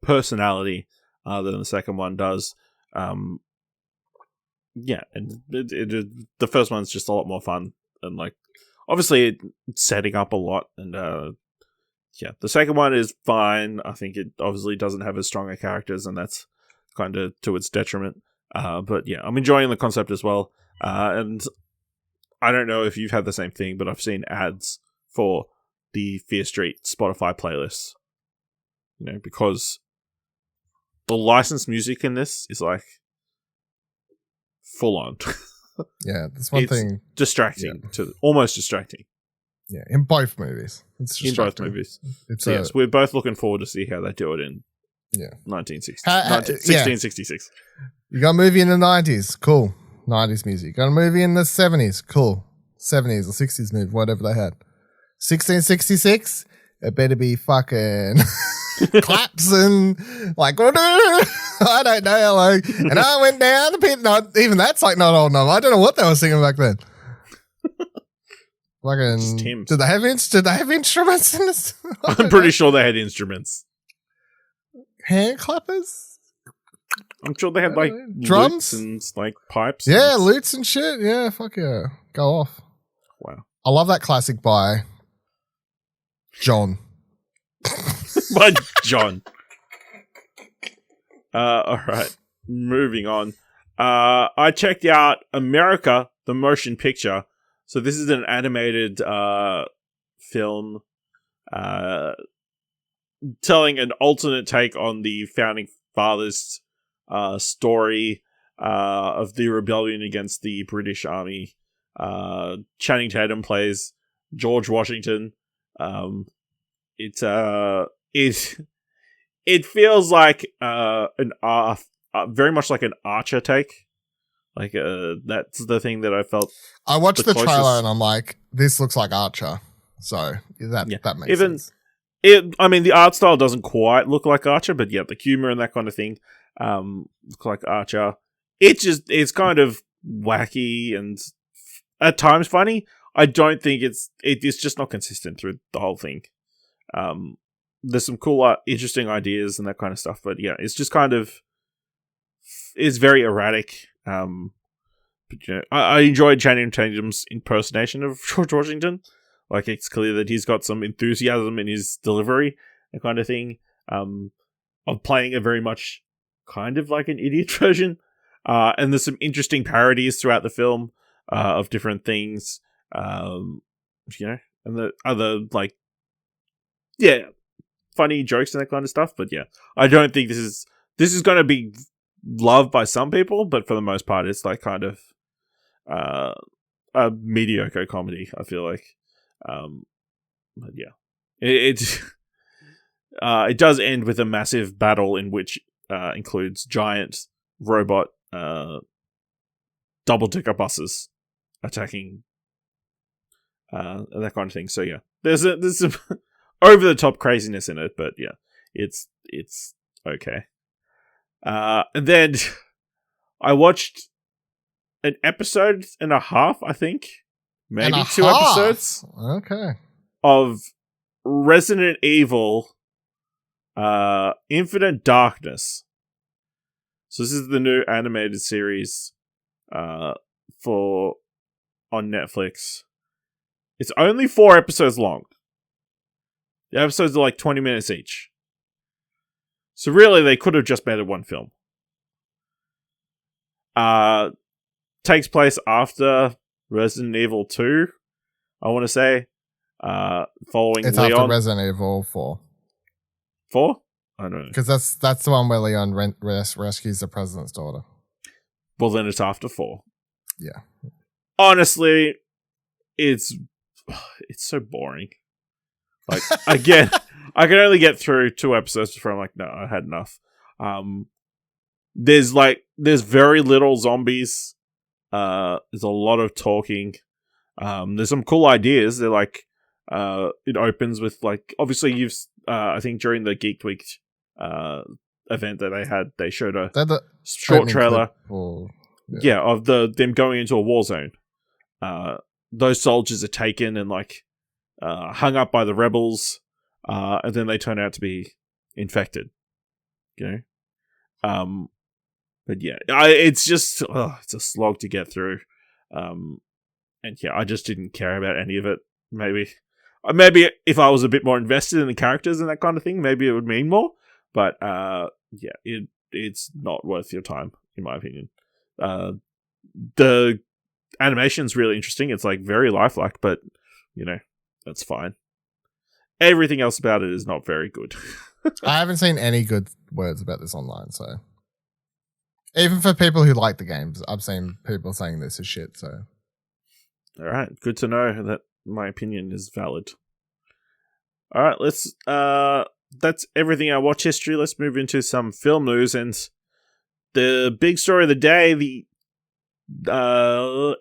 S2: personality than the second one does. Yeah, and the first one's just a lot more fun, and like obviously it's setting up a lot, and yeah, the second one is fine. I think it obviously doesn't have as stronger characters, and that's kind of to its detriment. But yeah, I'm enjoying the concept as well. And I don't know if you've had the same thing, but I've seen ads for the Fear Street Spotify playlists. You know, because the licensed music in this is like full on.
S3: Yeah, that's one thing.
S2: Distracting, almost distracting.
S3: Yeah, in both movies. It's
S2: in both movies. Yes, we're both looking forward to see how they do it in 1666.
S3: You got a movie in the 90s, cool. 90s music. Got a movie in the 70s, cool. 70s or 60s movie, whatever they had. 1666, it better be fucking claps and like, I don't know, like, and I went down the pit. Not even that's like not old enough. I don't know what they were singing back then. Fucking, did they have instruments in this?
S2: I'm pretty sure they had instruments.
S3: Hand clappers?
S2: I'm sure they had like
S3: drums
S2: and like pipes.
S3: Yeah, lutes and shit. Yeah, fuck yeah. Go off.
S2: Wow.
S3: I love that classic by John.
S2: by John. All right, moving on. I checked out America, the Motion Picture. So this is an animated film telling an alternate take on the Founding Fathers story of the rebellion against the British Army. Channing Tatum plays George Washington. It feels like very much like an Archer take. Like that's the thing that I felt.
S3: I watched the trailer and I'm like, this looks like Archer. So that makes sense.
S2: I mean, the art style doesn't quite look like Archer, but yeah, the humor and that kind of thing look like Archer. It's kind of wacky and at times funny. I don't think it's just not consistent through the whole thing. There's some cool, interesting ideas and that kind of stuff, but yeah, it's just kind of it's very erratic. But you know, I enjoyed Channing Tatum's impersonation of George Washington. Like, it's clear that he's got some enthusiasm in his delivery, that kind of thing. Of playing a very much kind of like an idiot version. And there's some interesting parodies throughout the film of different things. You know, and the other funny jokes and that kind of stuff. But yeah, I don't think this is going to be loved by some people, but for the most part, it's like kind of a mediocre comedy, I feel like. But yeah, it does end with a massive battle in which includes giant robot double-decker buses attacking that kind of thing. So yeah, there's some over-the-top craziness in it, but yeah, it's okay. And then I watched an episode and a half, I think. Maybe 2 episodes.
S3: Okay.
S2: Of Resident Evil Infinite Darkness. So this is the new animated series on Netflix. It's only 4 episodes long. The episodes are like 20 minutes each. So really, they could have just made it one film. Takes place after Resident Evil 2, I want to say. Following
S3: it's
S2: Leon.
S3: After Resident Evil 4.
S2: 4? I don't know.
S3: Because that's the one where Leon rescues the president's daughter.
S2: Well, then it's after 4.
S3: Yeah.
S2: Honestly, it's so boring. Like, again, I can only get through 2 episodes before I'm like, no, I had enough. There's very little zombies. There's a lot of talking. There's some cool ideas. They're like, it opens with like, obviously I think during the Geek Week event that they showed a short trailer. Of them going into a war zone. Those soldiers are taken and like hung up by the rebels, and then they turn out to be infected. You know, but yeah, it's just it's a slog to get through. And yeah, I just didn't care about any of it. Maybe if I was a bit more invested in the characters and that kind of thing, maybe it would mean more. But yeah, it's not worth your time, in my opinion. The animation's really interesting. It's like very lifelike, but you know, that's fine. Everything else about it is not very good.
S3: I haven't seen any good words about this online, so even for people who like the games, I've seen people saying this is shit. So,
S2: all right, good to know that my opinion is valid. All right, let's. That's everything I watch history. Let's move into some film news and the big story of the day. The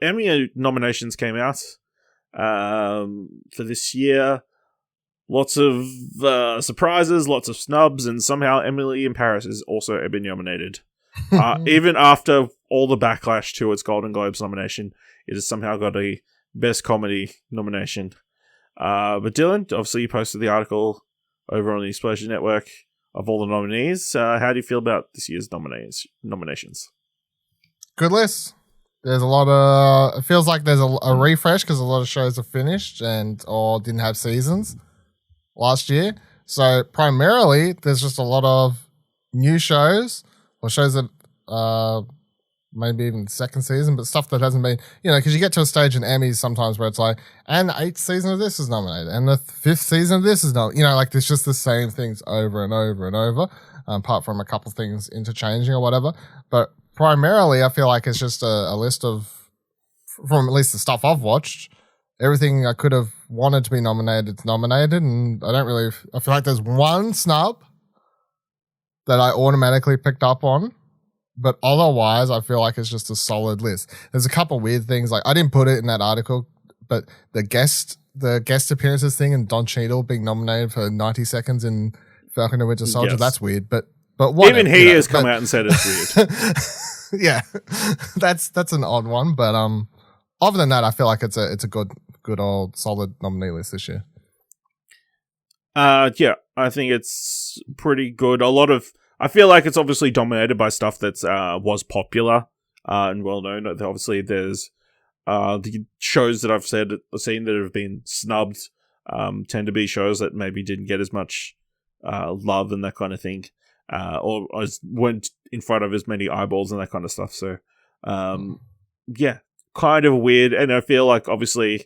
S2: Emmy nominations came out for this year. Lots of surprises, lots of snubs, and somehow Emily in Paris is also Emmy nominated. Even after all the backlash to its Golden Globes nomination, it has somehow got a Best Comedy nomination. But Dylan, obviously you posted the article over on the Explosion Network of all the nominees. How do you feel about this year's nominations?
S3: Good list. There's a lot of... It feels like there's a refresh because a lot of shows are finished or didn't have seasons last year. So primarily, there's just a lot of new shows or shows that maybe even second season, but stuff that hasn't been, because you get to a stage in Emmys sometimes where it's like, and the 8th season of this is nominated, and the 5th season of this is not, like there's just the same things over and over and over, apart from a couple things interchanging or whatever. But primarily, I feel like it's just a list of, from at least the stuff I've watched, everything I could have wanted to be nominated, it's nominated, and I feel like there's one snub that I automatically picked up on, but otherwise I feel like it's just a solid list. There's a couple weird things, like I didn't put it in that article, but the guest appearances thing and Don Cheadle being nominated for 90 seconds in Falcon and Winter Soldier, that's weird, but whatever,
S2: even he has come out and said it's weird.
S3: Yeah, that's an odd one, but other than that, I feel like it's a good old solid nominee list this year.
S2: Yeah, I think it's pretty good. I feel like it's obviously dominated by stuff that's was popular and well known. Obviously, there's the shows that I've seen that have been snubbed tend to be shows that maybe didn't get as much love and that kind of thing, or weren't in front of as many eyeballs and that kind of stuff. So, yeah, kind of weird. And I feel like obviously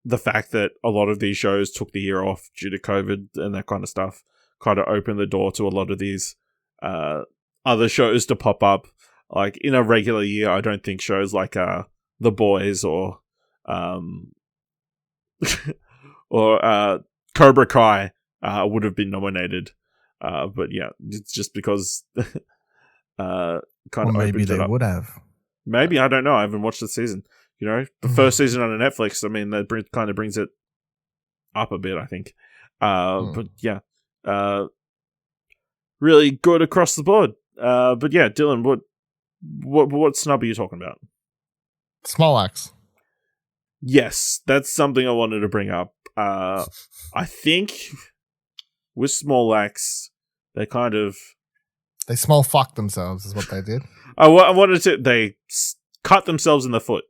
S2: the fact that a lot of these shows took the year off due to COVID and that kind of stuff kind of opened the door to a lot of these other shows to pop up. Like in a regular year, I don't think shows like The Boys or or Cobra Kai would have been nominated. But yeah, it's just because kind of
S3: maybe
S2: opened it
S3: they
S2: up.
S3: would have.
S2: Maybe, I don't know. I haven't watched the season. The first season on Netflix, I mean, that kind of brings it up a bit, I think. But yeah, really good across the board. But yeah, Dylan, what snub are you talking about?
S3: Small Axe.
S2: Yes, that's something I wanted to bring up. I think with Small Axe, they
S3: small fuck themselves is what they did.
S2: They cut themselves in the foot.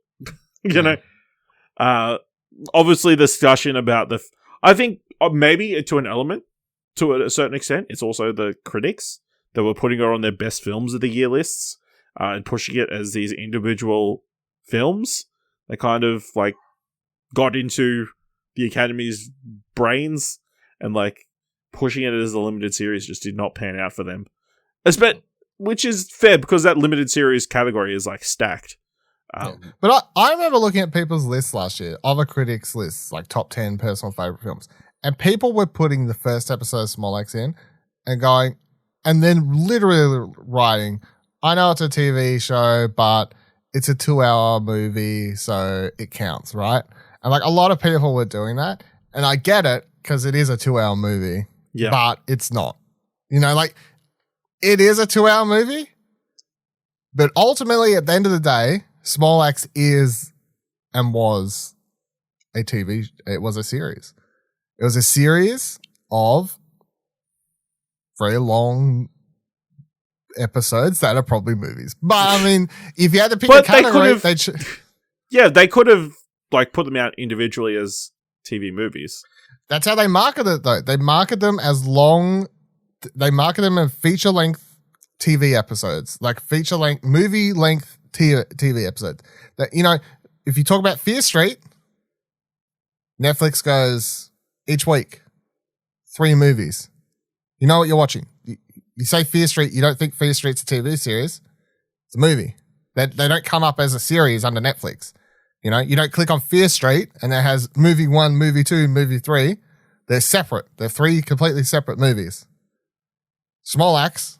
S2: Obviously the discussion about I think maybe to an element, to a certain extent, it's also the critics that were putting it on their best films of the year lists and pushing it as these individual films. They kind of like got into the Academy's brains and like pushing it as a limited series just did not pan out for them. Which is fair because that limited series category is like stacked.
S3: But I remember looking at people's lists last year, other critics' lists, like top 10 personal favorite films, and people were putting the first episode of Small Axe in and going, and then literally writing, I know it's a TV show, but it's a 2-hour movie, so it counts, right? And like a lot of people were doing that, and I get it because it is a 2-hour movie, but it's not. Like it is a 2-hour movie, but ultimately at the end of the day, Small Axe is and was a series. It was a series of very long episodes that are probably movies. But I mean, if you had to pick a category,
S2: they could have like put them out individually as TV movies.
S3: That's how they market it, though. They market them as long. They market them as feature-length TV episodes, like feature-length, movie-length TV episodes. That if you talk about Fear Street, Netflix goes each week 3 movies. You know what you're watching. You say Fear Street, you don't think Fear Street's a TV series. It's a movie. They don't come up as a series under Netflix. You don't click on Fear Street and it has movie 1, movie 2, movie 3. They're separate. They're 3 completely separate movies. Small Axe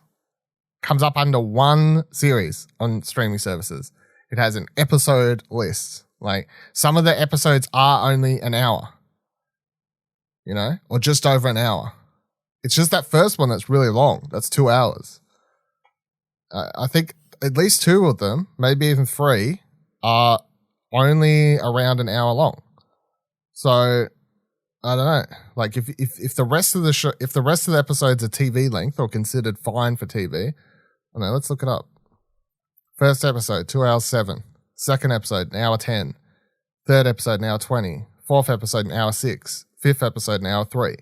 S3: comes up under one series on streaming services. It has an episode list. Like some of the episodes are only an hour, or just over an hour. It's just that first one that's really long. That's 2 hours. I think at least 2 of them, maybe even 3, are only around an hour long. So I don't know. Like if the rest of the episodes are TV length or considered fine for TV, I don't know, let's look it up. First episode, 2 hours 7. Second episode, an hour 10. Third episode, an hour 20. Fourth episode, an hour 6. Fifth episode, an hour 3.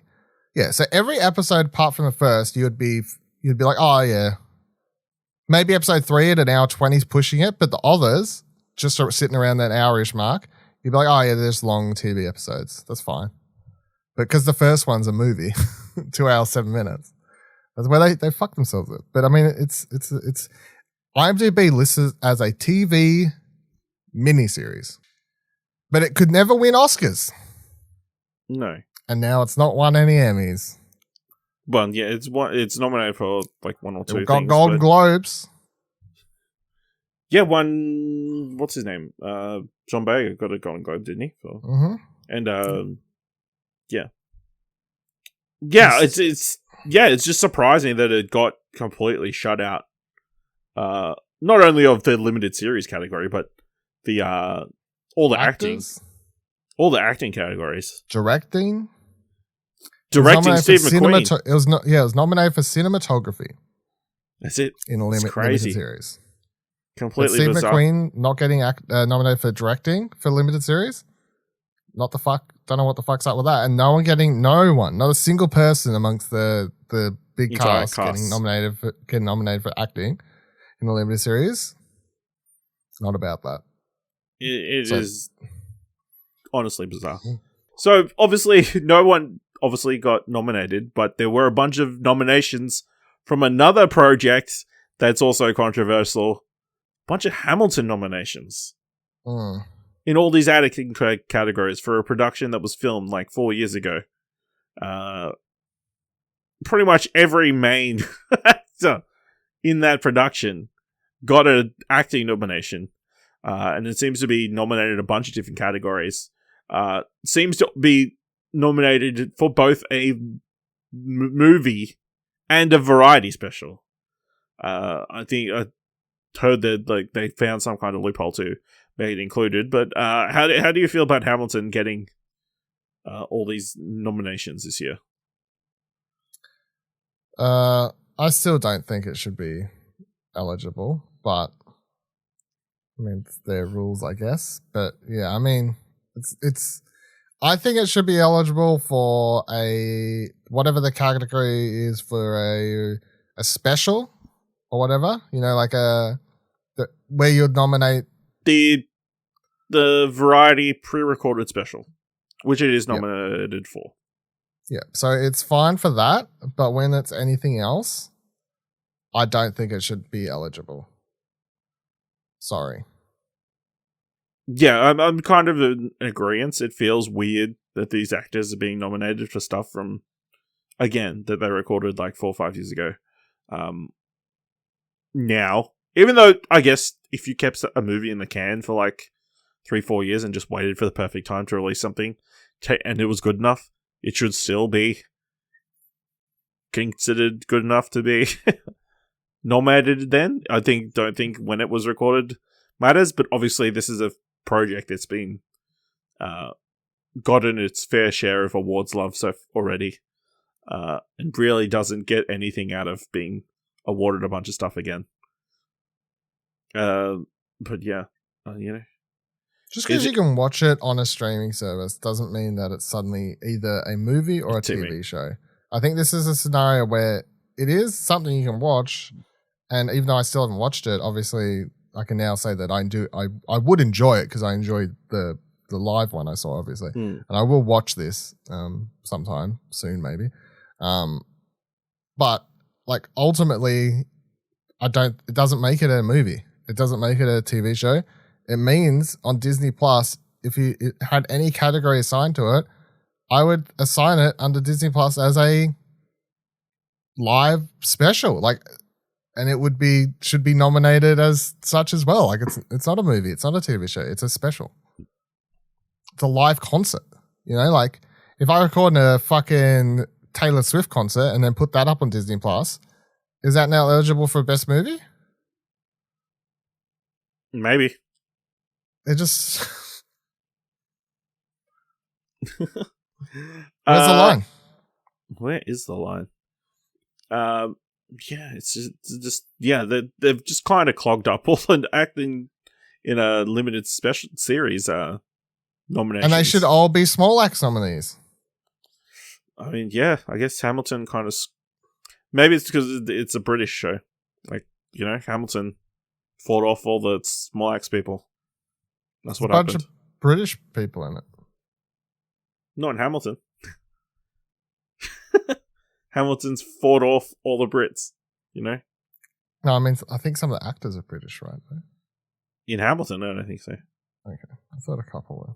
S3: Yeah, so every episode apart from the first, you'd be like, oh yeah. Maybe episode 3 at an hour 20 is pushing it, but the others, just sort of sitting around that hour-ish mark, you'd be like, oh yeah, there's long TV episodes. That's fine. But because the first one's a movie, 2 hours, 7 minutes. That's where they fuck themselves with. But I mean, it's IMDb listed as a TV miniseries. But it could never win Oscars.
S2: No.
S3: And now it's not won any Emmys.
S2: Well, yeah, it's nominated for like 1 or 2
S3: It got
S2: things.
S3: Golden Globes.
S2: Yeah, one. What's his name? John Boyega got a Golden Globe, didn't he? And yeah, it's just surprising that it got completely shut out. Not only of the limited series category, but the all the
S3: Actors?
S2: all the acting categories.
S3: Directing,
S2: Steve McQueen.
S3: It was nominated for cinematography.
S2: That's it.
S3: In a limited series.
S2: Completely
S3: Steve
S2: bizarre.
S3: McQueen not getting nominated for directing for limited series. Not the fuck. Don't know what the fuck's up with that. And not a single person amongst the big
S2: Entire
S3: cast getting nominated for acting in a limited series. It's not about that.
S2: It is honestly bizarre. So obviously, no one got nominated, but there were a bunch of nominations from another project that's also controversial. Bunch of Hamilton nominations in all these acting categories for a production that was filmed like 4 years ago. Pretty much every main actor in that production got an acting nomination, and it seems to be nominated in a bunch of different categories. Seems to be nominated for both a movie and a variety special. I think heard that like they found some kind of loophole to make it included. But how do you feel about Hamilton getting all these nominations this year?
S3: I still don't think it should be eligible, but I mean it's their rules, I guess. But yeah, I mean it's I think it should be eligible for a whatever the category is for a special or whatever, like where you'd nominate
S2: the variety pre-recorded special, which it is nominated for.
S3: Yeah, so it's fine for that, but when it's anything else, I don't think it should be eligible. Sorry.
S2: Yeah, I'm kind of in agreement. It feels weird that these actors are being nominated for stuff from, again, that they recorded like 4 or 5 years ago. Now, even though I guess if you kept a movie in the can for like 3-4 years and just waited for the perfect time to release something, and it was good enough, it should still be considered good enough to be nominated then. Don't think when it was recorded matters, but obviously this is a project that's been gotten its fair share of awards love already, and really doesn't get anything out of being awarded a bunch of stuff again. But yeah,
S3: just because you can watch it on a streaming service doesn't mean that it's suddenly either a movie or a TV show. I think this is a scenario where it is something you can watch, and even though I still haven't watched it, obviously I can now say that I would enjoy it because I enjoyed the live one I saw, obviously, and I will watch this sometime soon, maybe. But like ultimately, it doesn't make it a movie. It doesn't make it a TV show. It means on Disney Plus, if it had any category assigned to it, I would assign it under Disney Plus as a live special. And it should be nominated as such as well. Like it's not a movie, it's not a TV show, it's a special. It's a live concert. Like if I record a fucking Taylor Swift concert and then put that up on Disney Plus, is that now eligible for best movie?
S2: Maybe.
S3: It just where's the line?
S2: Where is the line? Yeah, it's just they've just kind of clogged up all the acting in a limited special series nominations.
S3: And they should all be small acts nominees.
S2: I mean, yeah, I guess Hamilton kind of... Maybe it's because it's a British show. Like, Hamilton fought off all the small axe people. That's what happened.
S3: Bunch of British people in it.
S2: Not in Hamilton. Hamilton's fought off all the Brits,
S3: No, I mean, I think some of the actors are British, right? Though?
S2: In Hamilton, I don't think so.
S3: Okay. I thought a couple were.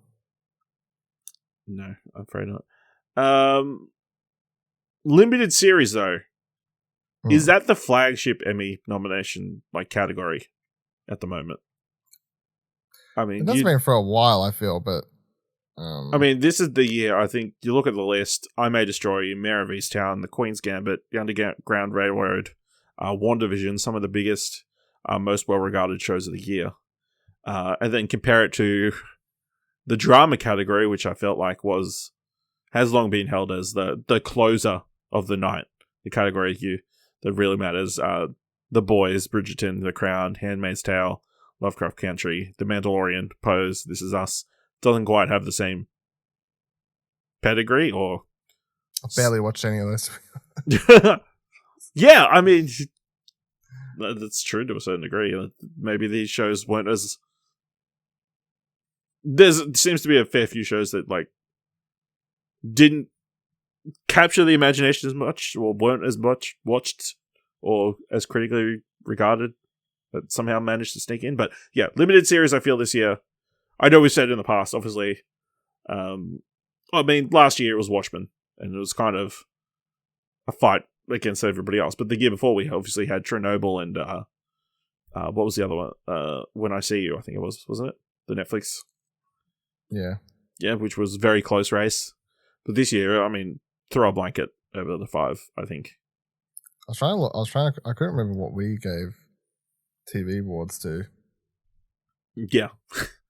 S2: No, I'm afraid not. Limited series, though. Is that the flagship Emmy nomination category at the moment? I mean,
S3: it has been for a while, I feel, but
S2: I mean, this is the year. I think you look at the list: I May Destroy You, Mayor of Easttown, The Queen's Gambit, The Underground Railroad, WandaVision, some of the biggest, most well-regarded shows of the year, and then compare it to the drama category, which I felt like has long been held as the closer of the night, the category that really matters. The Boys, Bridgerton, The Crown, Handmaid's Tale, Lovecraft Country, The Mandalorian, Pose, This Is Us. Doesn't quite have the same pedigree, or...
S3: I barely watched any of this.
S2: Yeah, I mean, that's true to a certain degree. Maybe these shows weren't as... There seems to be a fair few shows that, didn't capture the imagination as much, or weren't as much watched, or as critically regarded, but somehow managed to sneak in. But yeah, limited series, I feel, this year. I know we've said in the past, obviously. I mean, last year it was Watchmen, and it was kind of a fight against everybody else. But the year before, we obviously had Chernobyl and what was the other one? When I See You, I think it was, wasn't it? The Netflix.
S3: Yeah.
S2: Yeah, which was a very close race. But this year, I mean, throw a blanket over the 5, I think.
S3: I couldn't remember what we gave TV awards to.
S2: Yeah.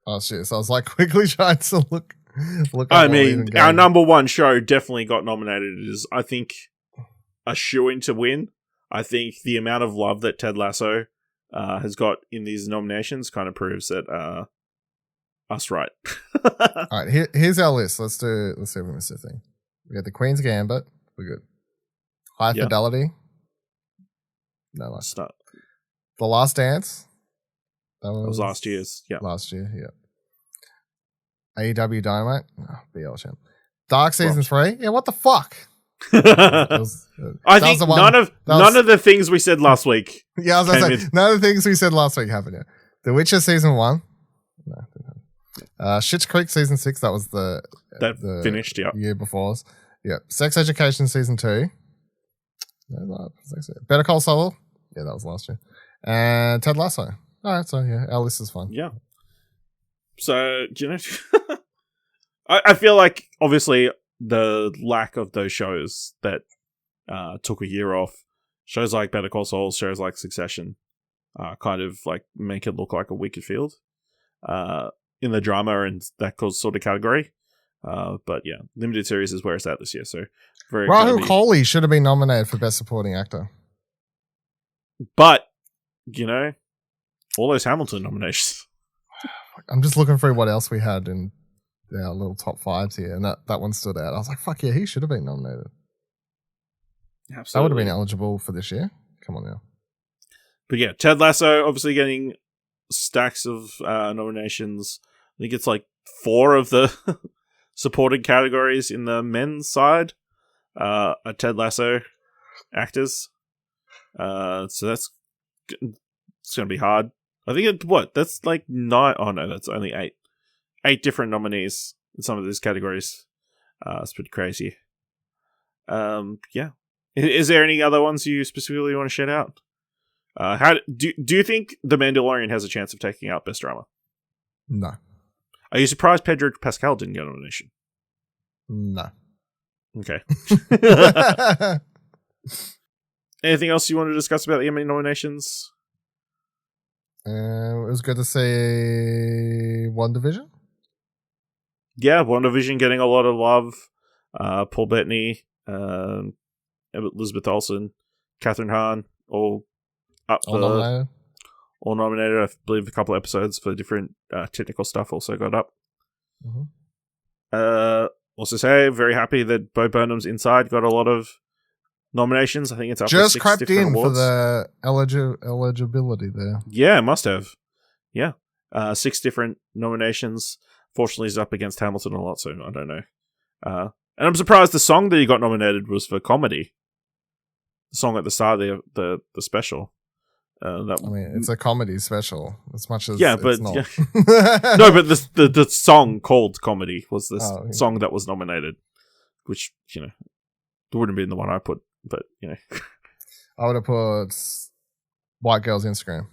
S3: Oh shit! So I was quickly trying to look.
S2: I mean, our number one show definitely got nominated. It is, I think, a shoo-in to win. I think the amount of love that Ted Lasso has got in these nominations kind of proves that us right.
S3: All right, here's our list. Let's see if we missed a thing. We got The Queen's Gambit. We're good. High Fidelity. No, that's
S2: not.
S3: The Last Dance.
S2: That was last year's. Yeah.
S3: Last year, yeah. AEW Dynamite. Oh, BL champ. Dark Season 3. Yeah, what the fuck?
S2: I think none of the things we said last week.
S3: Yeah, I was going to say, none of the things we said last week happened yet. The Witcher Season 1. No, didn't happen. Schitt's Creek Season 6. That was the
S2: finished, yeah.
S3: Year before us. Yeah. Sex Education Season 2. Better Call Saul. Yeah, that was last year. And Ted Lasso. All right, so yeah, our list is fun.
S2: Yeah. So, I feel like, obviously, the lack of those shows that took a year off, shows like Better Call Saul, shows like Succession, kind of make it look like a weaker field in the drama and that sort of category. But yeah, limited series is where it's at this year. So,
S3: Rahul Kohli should have been nominated for Best Supporting Actor.
S2: But, all those Hamilton nominations.
S3: I'm just looking through what else we had in our little top 5s here, and that one stood out. I was like, fuck yeah, he should have been nominated.
S2: Absolutely.
S3: That would have been eligible for this year. Come on now.
S2: But yeah, Ted Lasso obviously getting stacks of nominations. I think it's 4 of the supported categories in the men's side are Ted Lasso actors. So it's going to be hard. I think that's 9. Oh no, that's only 8. 8 different nominees in some of these categories. It's pretty crazy. Yeah. Is there any other ones you specifically want to shout out? How do you think The Mandalorian has a chance of taking out Best Drama?
S3: No.
S2: Are you surprised Pedro Pascal didn't get a nomination?
S3: No.
S2: Okay. Anything else you want to discuss about the Emmy nominations?
S3: It was good to see WandaVision.
S2: Yeah, WandaVision getting a lot of love. Paul Bettany, Elizabeth Olsen, Catherine Hahn, all nominated. All nominated. I believe a couple of episodes for different technical stuff also got up.
S3: Mm-hmm.
S2: also say, very happy that Bo Burnham's Inside got a lot of nominations. I think it's up
S3: Just
S2: for 6
S3: crept
S2: different
S3: in
S2: awards.
S3: for the eligibility there.
S2: Yeah, it must have. Yeah. 6 different nominations. Fortunately, he's up against Hamilton a lot, so I don't know. And I'm surprised the song that he got nominated was for comedy. The song at the start of the special.
S3: It's a comedy special, as much as
S2: but
S3: it's not.
S2: no, but the song called Comedy was the song that was nominated, which, it wouldn't have been the one I put, but,
S3: I would have put White Girl's Instagram.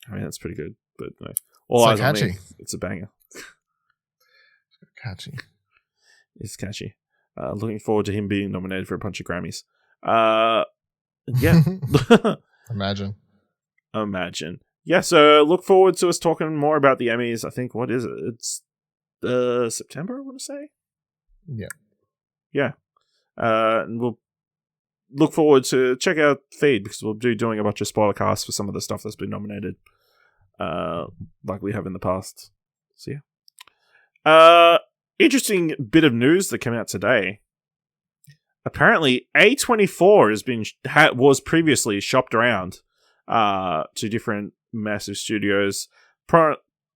S2: I mean, that's pretty good, but no. All eyes on me. It's a banger.
S3: Catchy.
S2: It's catchy. Looking forward to him being nominated for a bunch of Grammys. Yeah. Imagine. Yeah, so look forward to us talking more about the Emmys. I think, what is it? It's September, I want to say?
S3: Yeah.
S2: Yeah. And we'll look forward to check out feed, because we'll be doing a bunch of spoiler casts for some of the stuff that's been nominated, like we have in the past. So yeah. Interesting bit of news that came out today. Apparently, A24 was previously shopped around to different massive studios,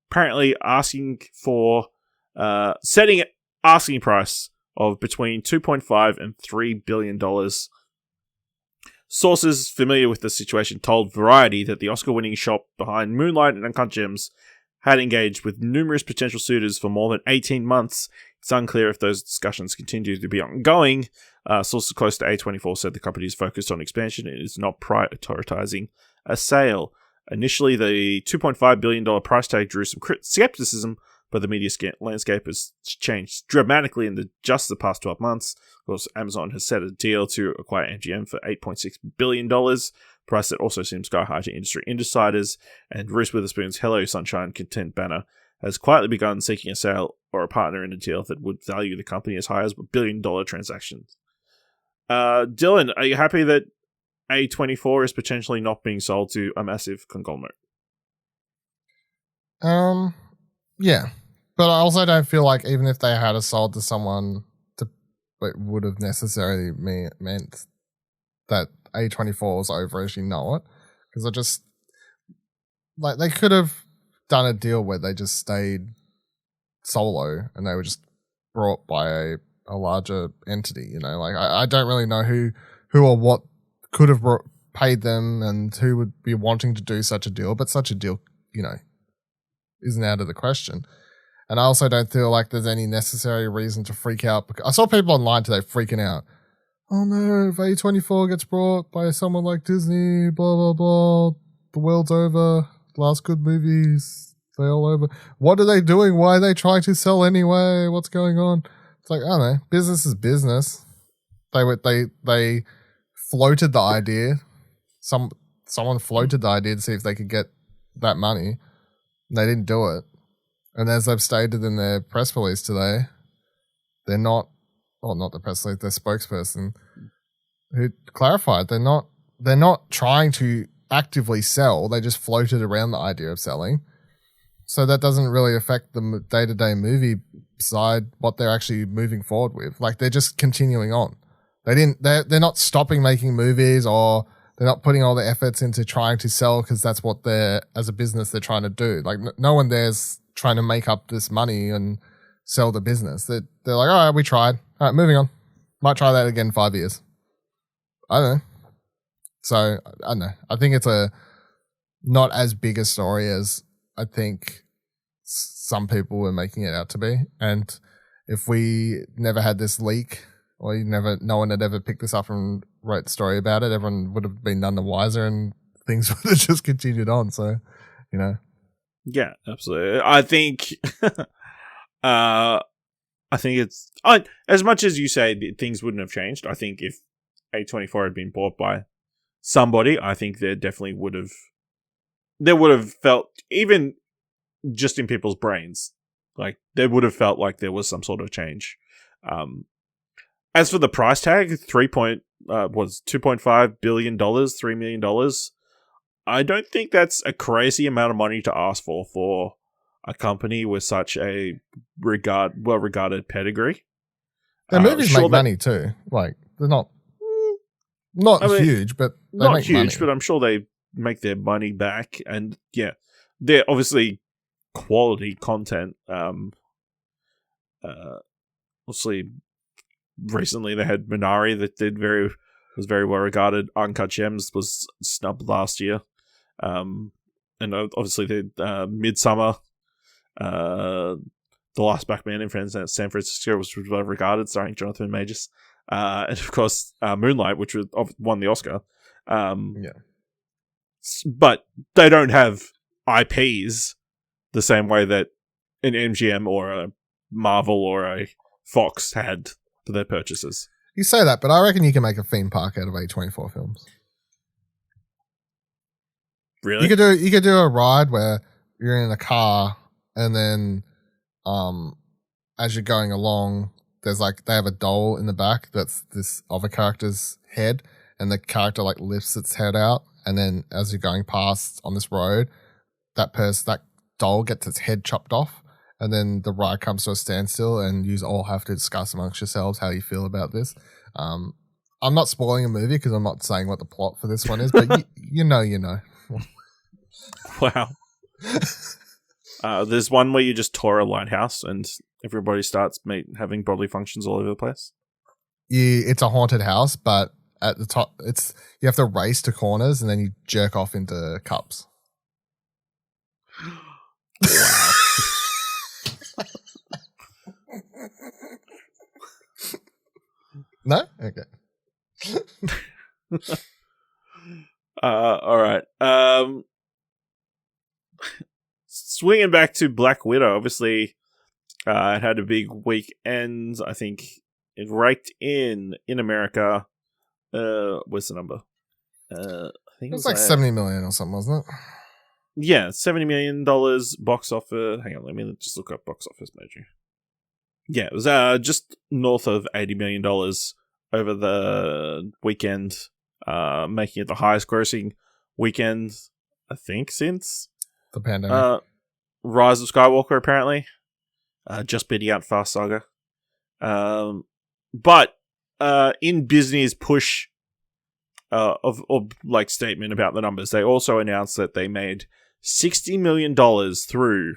S2: apparently asking for setting an asking price of between $2.5 and $3 billion. Sources familiar with the situation told Variety that the Oscar-winning shop behind Moonlight and Uncut Gems had engaged with numerous potential suitors for more than 18 months. It's unclear if those discussions continue to be ongoing. Sources close to A24 said the company is focused on expansion and is not prioritizing a sale. Initially, the $2.5 billion price tag drew some skepticism, but the media landscape has changed dramatically in just the past 12 months. Of course, Amazon has set a deal to acquire MGM for $8.6 billion, price that also seems sky high to industry insiders, and Reese Witherspoon's Hello Sunshine content banner has quietly begun seeking a sale or a partner in a deal that would value the company as high as $1 billion transactions. Dylan, are you happy that A24 is potentially not being sold to a massive conglomerate?
S3: Yeah. But I also don't feel like even if they had sold to someone, it would have necessarily meant that A24 was over as you know it. Because I just, like, they could have done a deal where they just stayed solo and they were just brought by a larger entity, Like, I don't really know who or what could have paid them and who would be wanting to do such a deal, but such a deal, isn't out of the question. And I also don't feel like there's any necessary reason to freak out. I saw people online today freaking out. Oh no, if A24 gets brought by someone like Disney, blah, blah, blah, the world's over, last good movies, they all over. What are they doing? Why are they trying to sell anyway? What's going on? It's like, I don't know, business is business. They floated the idea. Someone floated the idea to see if they could get that money. They didn't do it. And as they've stated in their press release today, they're not the press release, their spokesperson who clarified they're not trying to actively sell. They just floated around the idea of selling. So that doesn't really affect the day-to-day movie side, what they're actually moving forward with. Like, they're just continuing on. They're not stopping making movies, or they're not putting all the efforts into trying to sell because that's what as a business they're trying to do. Like, no one there's trying to make up this money and sell the business. They're like, all right, we tried. All right, moving on. Might try that again in 5 years. I don't know. So, I don't know. I think it's not as big a story as I think some people were making it out to be. And if we never had this leak, or no one had ever picked this up and wrote the story about it, everyone would have been none the wiser and things would have just continued on. So,
S2: Yeah, absolutely. I think, it's as much as you say things wouldn't have changed. I think if A24 had been bought by somebody, I think there definitely would have felt, even just in people's brains, like they would have felt like there was some sort of change. As for the price tag, $2.5 billion, $3 million. I don't think that's a crazy amount of money to ask for a company with such a well-regarded pedigree.
S3: Their movies make money too. Like they're not huge, but they
S2: not
S3: make
S2: huge.
S3: money.
S2: But I'm sure they make their money back, and yeah, they're obviously quality content. Obviously, recently they had Minari that was very well regarded. Uncut Gems was snubbed last year, and obviously the Midsummer, The Last Black Man in San Francisco was well regarded, starring Jonathan Majors, and of course Moonlight, which won the Oscar. But they don't have IPs the same way that an MGM or a Marvel or a Fox had for their purchases.
S3: You say that, but I reckon you can make a theme park out of A24 films.
S2: Really?
S3: You could do a ride where you're in a car and then as you're going along, there's like they have a doll in the back that's this other character's head, and the character like lifts its head out, and then as you're going past on this road, that doll gets its head chopped off, and then the ride comes to a standstill, and you all have to discuss amongst yourselves how you feel about this. I'm not spoiling a movie because I'm not saying what the plot for this one is, but you know.
S2: Wow. There's one where you just tour a lighthouse and everybody starts having bodily functions all over the place.
S3: It's a haunted house, but at the top, you have to race to corners and then you jerk off into cups.
S2: Wow.
S3: No? Okay.
S2: All right. Swinging back to Black Widow, obviously, it had a big weekend. I think it raked in America. What's the number? I think
S3: it was like 70 million or something, wasn't it?
S2: Yeah, $70 million box office. Hang on, let me just look up box office major. Yeah, it was just north of $80 million over the weekend, making it the highest grossing weekend, I think, since
S3: the pandemic.
S2: Rise of Skywalker, apparently. Just beating out Fast Saga. But in Disney's push of like statement about the numbers, they also announced that they made $60 million through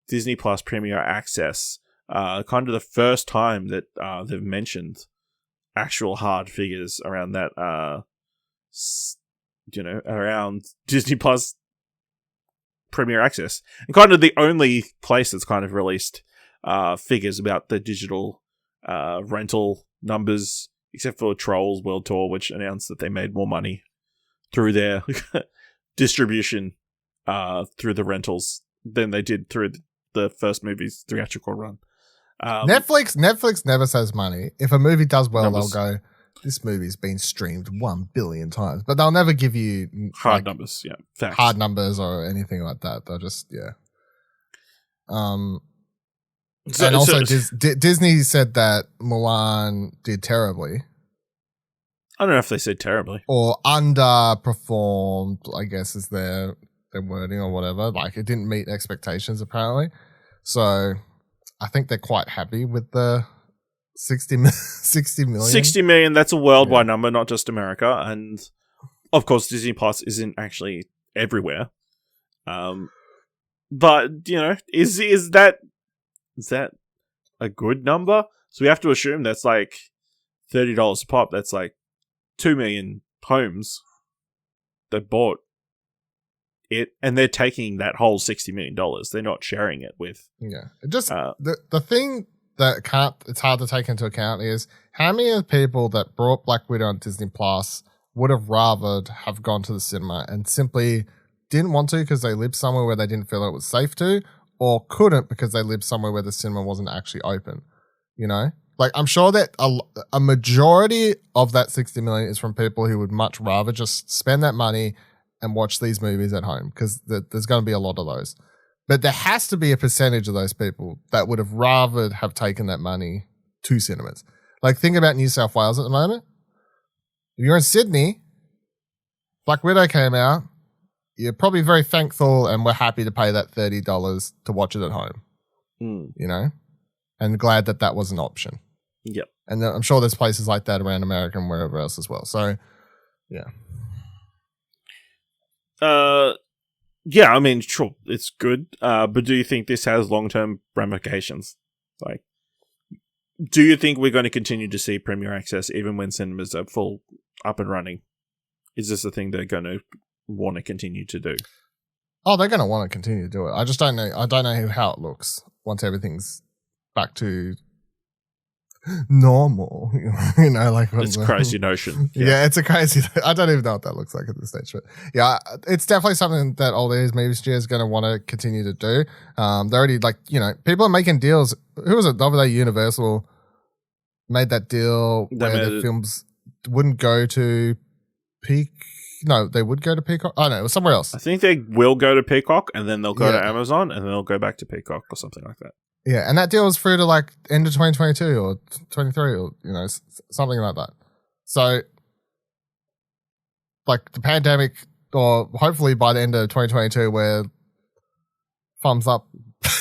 S2: Disney Plus Premier Access. Kind of the first time that they've mentioned actual hard figures around that, around Disney Plus Premier Access. And kind of the only place that's kind of released figures about the digital rental numbers, except for Trolls World Tour, which announced that they made more money through their distribution through the rentals than they did through the first movie's theatrical run.
S3: Netflix never says money. If a movie does well,
S2: numbers.
S3: They'll go, this movie's been streamed 1 billion times. But they'll never give you
S2: hard numbers, yeah. Facts.
S3: Hard numbers or anything like that. They'll just, yeah. Disney said that Mulan did terribly.
S2: I don't know if they said terribly.
S3: Or underperformed, I guess is their wording or whatever. Like, it didn't meet expectations, apparently. So I think they're quite happy with the 60 million.
S2: 60 million, that's a worldwide number, not just America. And of course, Disney Plus isn't actually everywhere. But, is that a good number? So we have to assume that's like $30 a pop. That's like 2 million homes that bought it, and they're taking that whole $60 million. They're not sharing it with.
S3: Yeah. Just the thing that it's hard to take into account is how many of the people that brought Black Widow on Disney Plus would have rather have gone to the cinema and simply didn't want to because they lived somewhere where they didn't feel it was safe to, or couldn't because they lived somewhere where the cinema wasn't actually open. Like, I'm sure that a majority of that 60 million is from people who would much rather just spend that money and watch these movies at home, because there's going to be a lot of those. But there has to be a percentage of those people that would have rather have taken that money to cinemas. Like, think about New South Wales at the moment. If you're in Sydney, Black Widow came out, you're probably very thankful and we're happy to pay that $30 to watch it at home. And glad that was an option.
S2: Yep.
S3: And I'm sure there's places like that around America and wherever else as well. So, yeah.
S2: Yeah, I mean, sure, it's good. But do you think this has long-term ramifications? Like, do you think we're going to continue to see Premier Access even when cinemas are full up and running? Is this a thing they're going to want to continue to do?
S3: Oh, they're going to want to continue to do it. I just don't know. I don't know how it looks once everything's back to normal. Like
S2: it's a crazy notion.
S3: Yeah, it's a crazy. I don't even know what that looks like at this stage, but yeah, it's definitely something that all these movie studios are going to want to continue to do. They're already people are making deals. Who was it? The other day, Universal made that deal where the films wouldn't go to No, they would go to Peacock. Oh no, it was somewhere else.
S2: I think they will go to Peacock, and then they'll go to Amazon, and then they'll go back to Peacock or something like that.
S3: Yeah, and that deal was through to end of 2022 or 23 or something like that. So the pandemic, or hopefully by the end of 2022, we're thumbs up,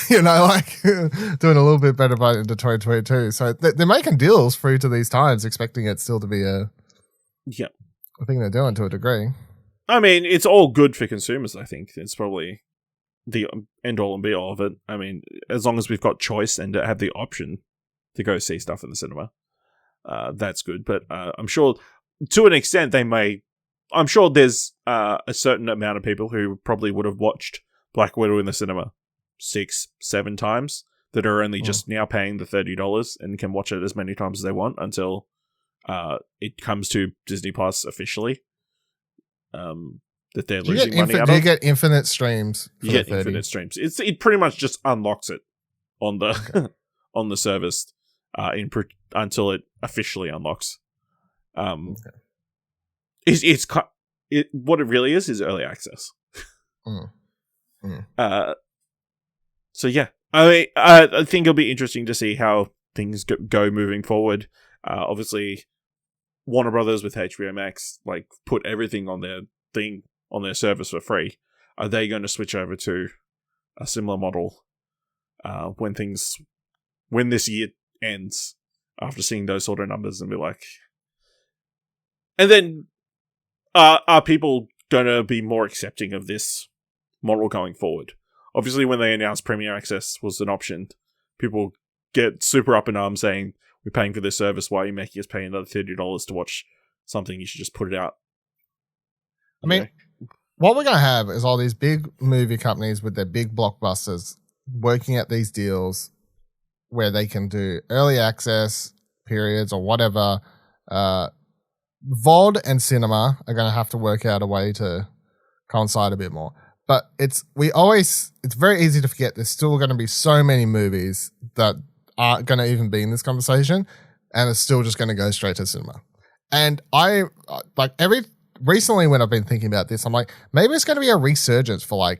S3: doing a little bit better by the end of 2022. So they're making deals through to these times, expecting it still to be a thing they're doing to a degree.
S2: I mean, it's all good for consumers, I think. It's probably the end-all and be-all of it. I mean, as long as we've got choice and have the option to go see stuff in the cinema, that's good. But I'm sure, to an extent, I'm sure there's a certain amount of people who probably would have watched Black Widow in the cinema 6-7 times that are only just now paying the $30 and can watch it as many times as they want until it comes to Disney Plus officially. That they're losing money out of.
S3: You get infinite streams.
S2: You get infinite streams. It pretty much just unlocks it on the on the service until it officially unlocks. It's what it really is early access. So yeah, I think it'll be interesting to see how things go moving forward. Obviously, Warner Brothers with HBO Max put everything on their thing on their service for free. Are they going to switch over to a similar model when this year ends, after seeing those sort of numbers, and be like, and then are people going to be more accepting of this model going forward? Obviously, when they announced Premier Access was an option, people get super up in arms saying, we're paying for this service, why are you making us pay another $30 to watch something? You should just put it out.
S3: I mean, what we're going to have is all these big movie companies with their big blockbusters working at these deals where they can do early access periods or whatever. VOD and cinema are going to have to work out a way to coincide a bit more. But it's very easy to forget there's still going to be so many movies that aren't going to even be in this conversation, and it's still just going to go straight to cinema. And I recently when I've been thinking about this, I'm like, maybe it's going to be a resurgence for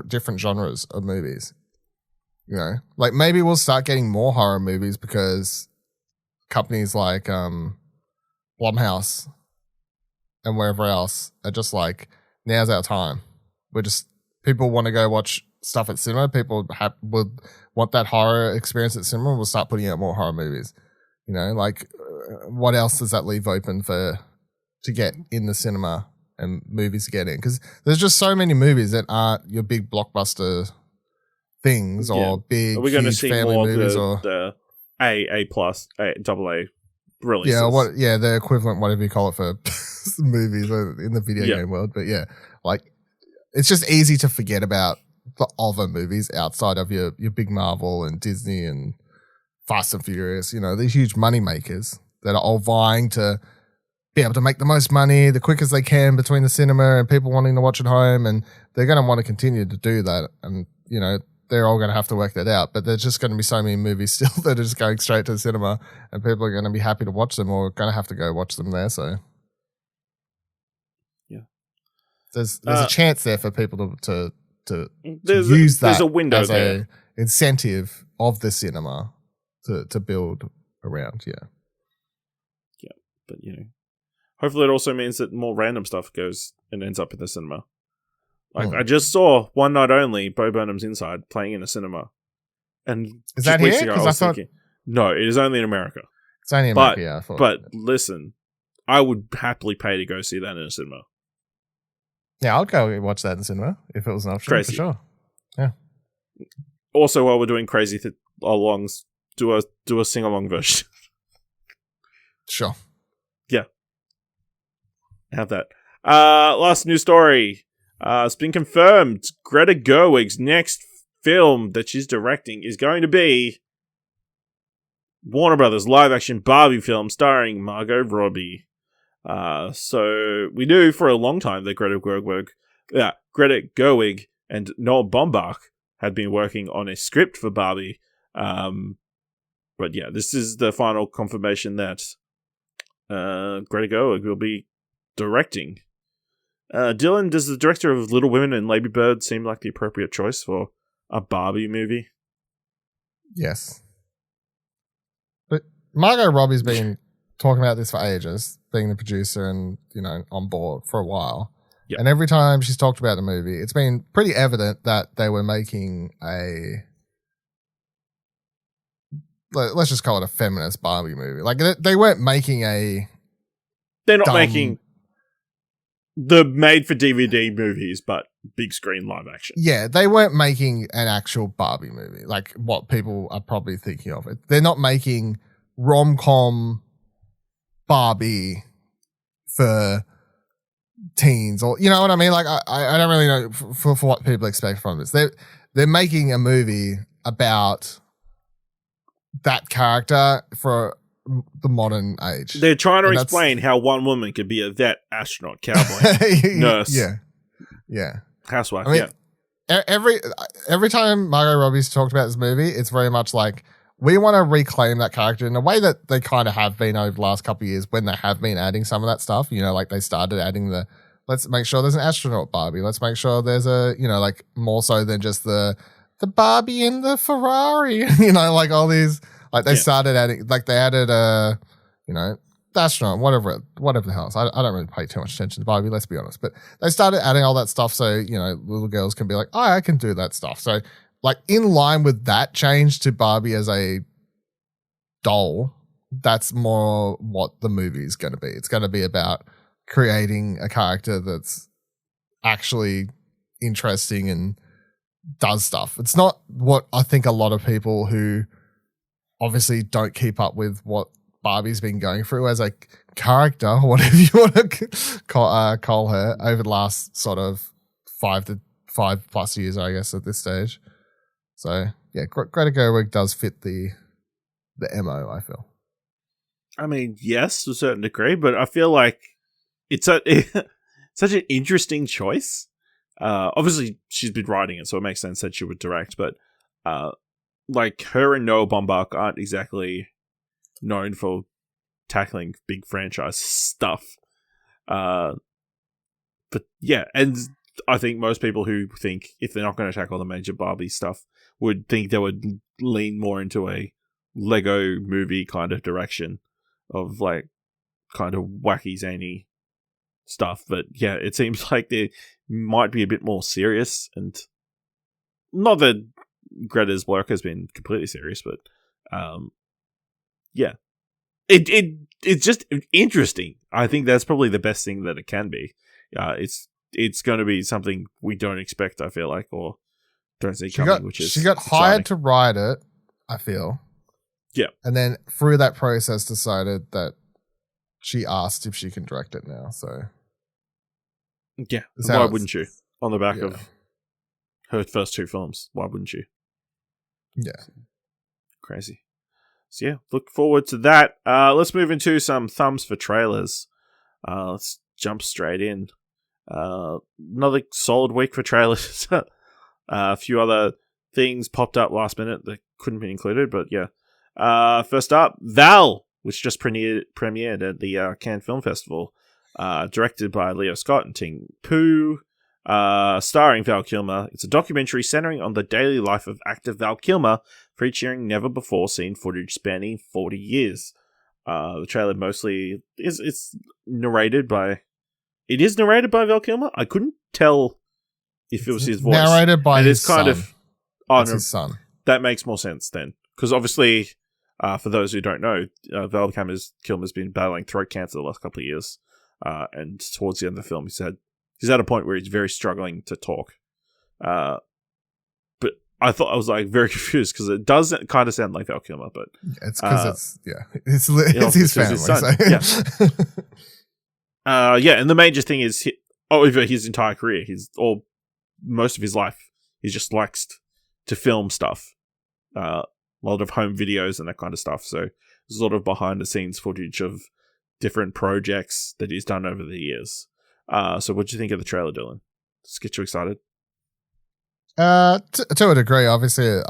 S3: different genres of movies. Maybe we'll start getting more horror movies because companies like Blumhouse and wherever else are just now's our time. People want to go watch stuff at cinema. People would want that horror experience at cinema. We'll start putting out more horror movies. What else does that leave open to get in the cinema and movies to get in? Because there's just so many movies that aren't your big blockbuster things or big,
S2: are we going to
S3: huge
S2: see
S3: family
S2: more
S3: movies
S2: the A plus, AA releases?
S3: Yeah, the equivalent, whatever you call it for movies in the video game world. But yeah, it's just easy to forget about the other movies outside of your big Marvel and Disney and Fast and Furious, these huge money makers that are all vying to be able to make the most money the quickest they can between the cinema and people wanting to watch at home, and they're going to want to continue to do that, and they're all going to have to work that out. But there's just going to be so many movies still that are just going straight to the cinema, and people are going to be happy to watch them or going to have to go watch them there. So yeah, there's a chance there for people to use that
S2: there's a window
S3: as
S2: there.
S3: a incentive of the cinema to build around. Yeah,
S2: but hopefully it also means that more random stuff goes and ends up in the cinema. I just saw One Night Only, Bo Burnham's Inside, playing in a cinema. And
S3: is that here?
S2: No, it is only in America.
S3: It's only a movie, I thought.
S2: But listen, I would happily pay to go see that in a cinema.
S3: Yeah, I'd go watch that in the cinema if it was an option,
S2: Crazy.
S3: for sure. Yeah.
S2: Also, while we're doing crazy alongs, do a sing-along version.
S3: Sure.
S2: Yeah. Have that. Last news story. It's been confirmed Greta Gerwig's next film that she's directing is going to be Warner Brothers live-action Barbie film starring Margot Robbie. So we knew for a long time that Greta Gerwig and Noah Baumbach had been working on a script for Barbie. But yeah, this is the final confirmation that Greta Gerwig will be directing. Dylan, does the director of Little Women and Lady Bird seem like the appropriate choice for a Barbie movie?
S3: Yes. But Margot Robbie's been talking about this for ages, being the producer and, on board for a while.
S2: Yep.
S3: And every time she's talked about the movie, it's been pretty evident that they were making let's just call it a feminist Barbie movie. Like, they weren't making
S2: They're not making the made-for-DVD movies, but big screen live action.
S3: Yeah, they weren't making an actual Barbie movie, like what people are probably thinking of. They're not making rom-com Barbie for teens, or you know what I mean? Like, I don't really know for what people expect from this. They're making a movie about that character for the modern age.
S2: They're trying to explain how one woman could be a vet, astronaut, cowboy, nurse,
S3: yeah,
S2: housewife.
S3: I mean, every time Margot Robbie's talked about this movie, it's very much like we want to reclaim that character in a way that they kind of have been over the last couple of years when they have been adding some of that stuff. Like they started adding let's make sure there's an astronaut Barbie. Let's make sure there's like more so than just the Barbie in the Ferrari. Like all these. Like they started adding, like they added the astronaut, whatever the hell. I don't really pay too much attention to Barbie, let's be honest. But they started adding all that stuff so, little girls can be like, oh, I can do that stuff. So like in line with that change to Barbie as a doll, that's more what the movie is going to be. It's going to be about creating a character that's actually interesting and does stuff. It's not what I think a lot of people who obviously don't keep up with what Barbie's been going through as a character, whatever you want to call her, over the last sort of 5 plus years, I guess, at this stage. So, yeah, Greta Gerwig does fit the MO, I feel.
S2: I mean, yes, to a certain degree, but I feel like it's such an interesting choice. Obviously, she's been writing it, so it makes sense that she would direct, but like her and Noah Baumbach aren't exactly known for tackling big franchise stuff. But yeah, and I think most people who think if they're not going to tackle the major Barbie stuff would think they would lean more into a Lego movie kind of direction of like kind of wacky zany stuff. But yeah, it seems like they might be a bit more serious, and not that Greta's work has been completely serious, but yeah, it's just interesting. I think that's probably the best thing that it can be. It's going to be something we don't expect, I feel like, or don't see coming. Which is
S3: she got hired to write it, I feel.
S2: Yeah,
S3: and then through that process decided that she asked if she can direct it now. So
S2: yeah, why wouldn't you? On the back of her first 2 films, why wouldn't you?
S3: Yeah.
S2: Crazy. So yeah, look forward to that. Let's move into some thumbs for trailers. Let's jump straight in. Another solid week for trailers. A few other things popped up last minute that couldn't be included, but yeah. First up, Val, which just premiered at the Cannes Film Festival. Directed by Leo Scott and Ting Poo. Starring Val Kilmer. It's a documentary centering on the daily life of actor Val Kilmer, featuring never-before-seen footage spanning 40 years. The trailer mostly is narrated by Val Kilmer. I couldn't tell if it was his voice.
S3: Narrated by his son.
S2: His son.
S3: That makes
S2: That makes more sense then. Because obviously For those who don't know, Val Kilmer's been battling throat cancer the last couple of years, and towards the end of the film, he's at a point where he's very struggling to talk. But I was like very confused because it does kind of sound like Val Kilmer, but
S3: it's because it's his family.
S2: His son. Yeah. And the major thing is, over his entire career, most of his life, he just likes to film stuff. A lot of home videos and that kind of stuff. So there's a lot of behind the scenes footage of different projects that he's done over the years. So what do you think of the trailer, Dylan? Does it get you excited?
S3: To a degree, obviously,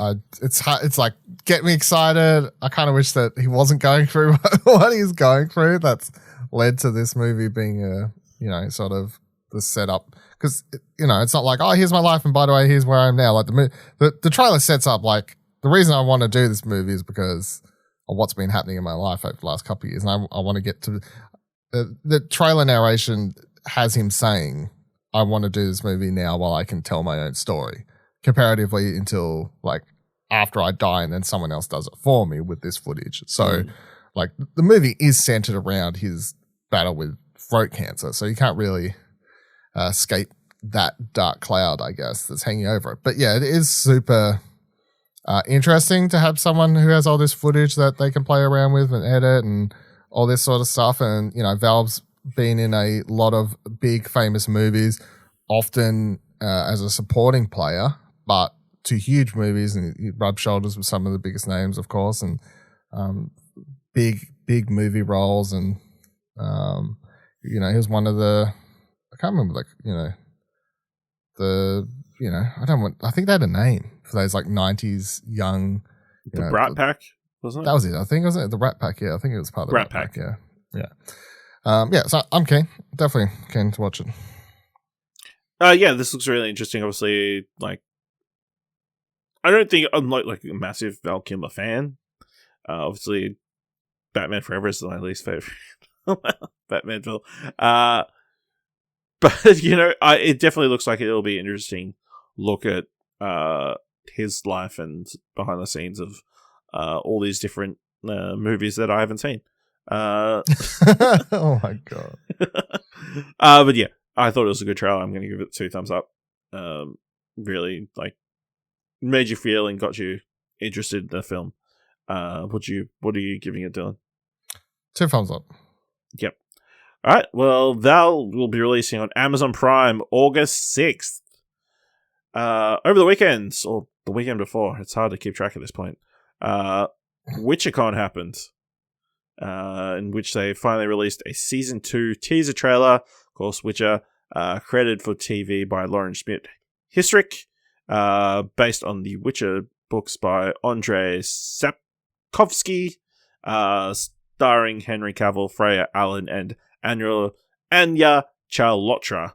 S3: it's like, get me excited. I kind of wish that he wasn't going through what he's going through. That's led to this movie being sort of the setup. Because, it's not like, oh, here's my life, and by the way, here's where I am now. Like, the trailer sets up, like, the reason I want to do this movie is because of what's been happening in my life over the last couple of years. And I want to get to the trailer narration has him saying, I want to do this movie now while I can tell my own story, comparatively until, like, after I die and then someone else does it for me with this footage. So, like, the movie is centered around his battle with throat cancer. So you can't really escape that dark cloud, I guess, that's hanging over it. But yeah, it is super interesting to have someone who has all this footage that they can play around with and edit and all this sort of stuff. And, Valve's been in a lot of big famous movies, often as a supporting player, but to huge movies, and he rubbed shoulders with some of the biggest names, of course, and big movie roles. And, he was one of the, I can't remember, I think they had a name for those, like, 90s young.
S2: The Brat Pack, wasn't it?
S3: That was it. I think, was it? The Rat Pack, yeah. I think it was part of the
S2: Rat
S3: Pack.
S2: Pack.
S3: Yeah. So I'm keen. Definitely keen to watch it.
S2: This looks really interesting. Obviously, like, I don't think I'm like a massive Val Kilmer fan. Obviously, Batman Forever is my least favorite Batman film. But it definitely looks like it'll be an interesting look at his life and behind the scenes of all these different movies that I haven't seen.
S3: Oh my god!
S2: But yeah, I thought it was a good trailer. I'm going to give it 2 thumbs up. Really, like, made you feel and got you interested in the film. What are you giving it, Dylan?
S3: 2 thumbs up.
S2: Yep. All right. Well, Val will be releasing on Amazon Prime August 6th. Over the weekends, or the weekend before, it's hard to keep track at this point. WitcherCon happened, in which they finally released a season 2 teaser trailer. Of course, Witcher, credited for TV by Lauren Schmidt-Hissrich, based on the Witcher books by Andrzej Sapkowski, starring Henry Cavill, Freya Allen, and Anya Chalotra.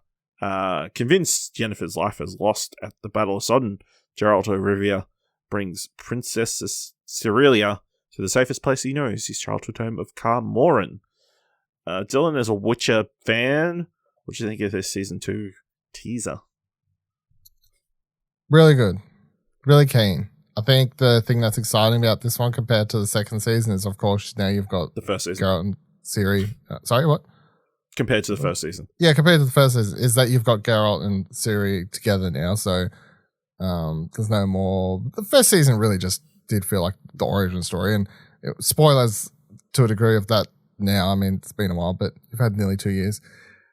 S2: Convinced Yennefer's life is lost at the Battle of Sodden, Geralt of Rivia brings Princess Cerelia to the safest place he knows, his childhood home of Kaer Morhen. Dylan, as a Witcher fan, what do you think of this season 2 teaser?
S3: Really good. Really keen. I think the thing that's exciting about this one compared to the second season is, of course, now you've got
S2: the first season.
S3: Geralt and Ciri. Sorry, what?
S2: Compared to the first season.
S3: Yeah, compared to the first season, is that you've got Geralt and Ciri together now. So there's no more. The first season really just did feel like the origin story. And spoilers to a degree of that now. I mean, it's been a while, but you've had nearly 2 years.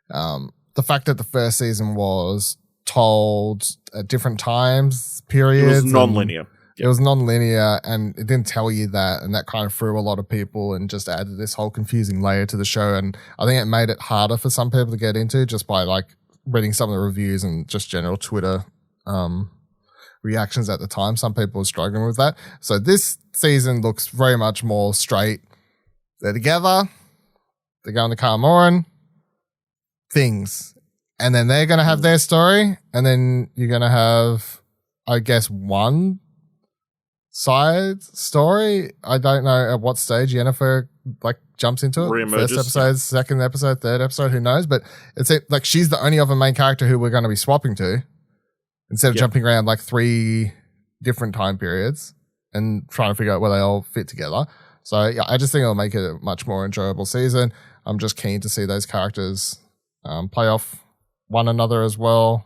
S3: The fact that the first season was told at different times, periods.
S2: It was non-linear.
S3: It was non-linear, and it didn't tell you that, and that kind of threw a lot of people and just added this whole confusing layer to the show. And I think it made it harder for some people to get into just by, like, reading some of the reviews and just general Twitter reactions at the time. Some people were struggling with that. So this season looks very much more straight. They're together. They're going to Kaer Morhen. Things. And then they're going to have their story. And then you're going to have, I guess, one side story. I don't know at what stage Yennefer, like, jumps into it.
S2: Re-emerges.
S3: First episode, second episode, third episode, who knows? But it's like she's the only other main character who we're going to be swapping to instead of jumping around like 3 different time periods and trying to figure out where they all fit together. So yeah, I just think it'll make it a much more enjoyable season. I'm just keen to see those characters play off one another as well.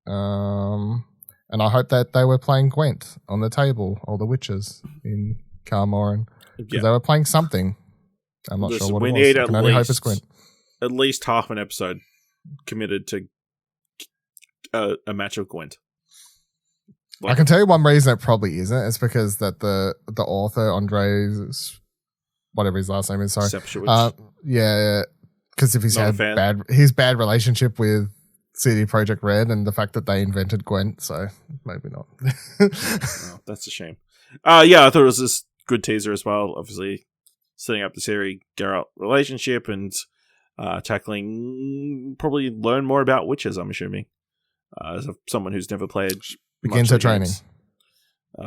S3: And I hope that they were playing Gwent on the table, or the witches in Carmoran, because they were playing something. I'm not sure what it was. I can only hope it's Gwent.
S2: At least half an episode committed to a match of Gwent.
S3: I can tell you one reason it probably isn't. It's because that the author, Andres, whatever his last name is, sorry. Yeah, because if he's had bad relationship with CD Projekt Red and the fact that they invented Gwent, so maybe not.
S2: Oh, that's a shame. Yeah, I thought it was this good teaser as well. Obviously, setting up the Ciri Geralt relationship and tackling, probably learn more about witches, I'm assuming. As someone who's never played.
S3: Begins her training.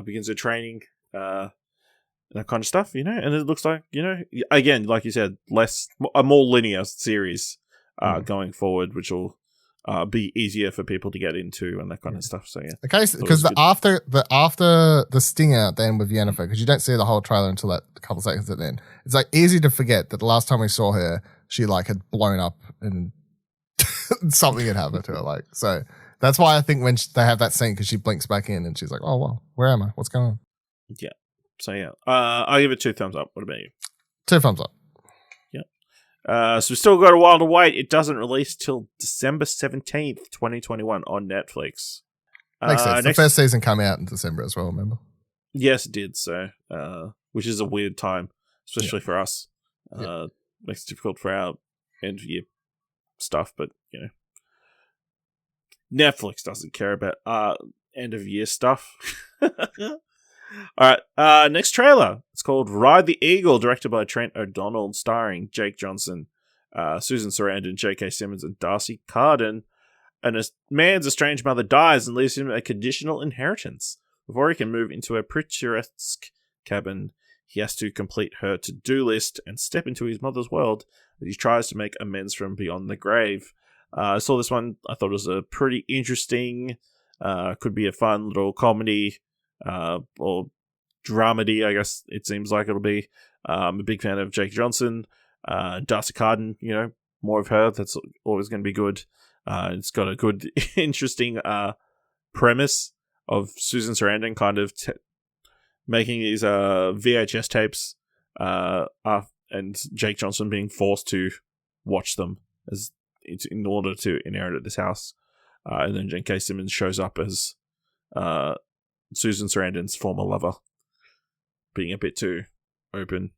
S2: Begins her training. That kind of stuff, you know? And it looks like, you know, again, like you said, a more linear series going forward, which will be easier for people to get into and that kind of stuff. So yeah,
S3: the case because after the stinger at the end with Yennefer, because you don't see the whole trailer until that couple seconds at the end. It's like easy to forget that the last time we saw her, she like had blown up and something had happened to her. Like, so that's why I think when they have that scene, because she blinks back in and she's like, "Oh well, where am I? What's going on?"
S2: Yeah. So yeah, I'll give it 2 thumbs up. What about you?
S3: 2 thumbs up.
S2: So we've still got a while to wait. It doesn't release till December 17th, 2021 on Netflix.
S3: Makes sense. The first season came out in December as well, remember?
S2: Yes, it did. So, which is a weird time, especially for us. Makes it difficult for our end of year stuff, but you know, Netflix doesn't care about end of year stuff. All right, next trailer. It's called Ride the Eagle, directed by Trent O'Donnell, starring Jake Johnson, Susan Sarandon, J.K. Simmons, and Darcy Carden. And a man's estranged mother dies and leaves him a conditional inheritance. Before he can move into a picturesque cabin, he has to complete her to-do list and step into his mother's world as he tries to make amends from beyond the grave. I saw this one. I thought it was a pretty interesting, could be a fun little comedy, or dramedy, I guess it seems like it'll be. I'm a big fan of Jake Johnson, Darcy Carden, you know, more of her. That's always going to be good. It's got a good, interesting premise of Susan Sarandon kind of making these VHS tapes, and Jake Johnson being forced to watch them as in order to inherit this house. And then J.K. Simmons shows up as Susan Sarandon's former lover, being a bit too open.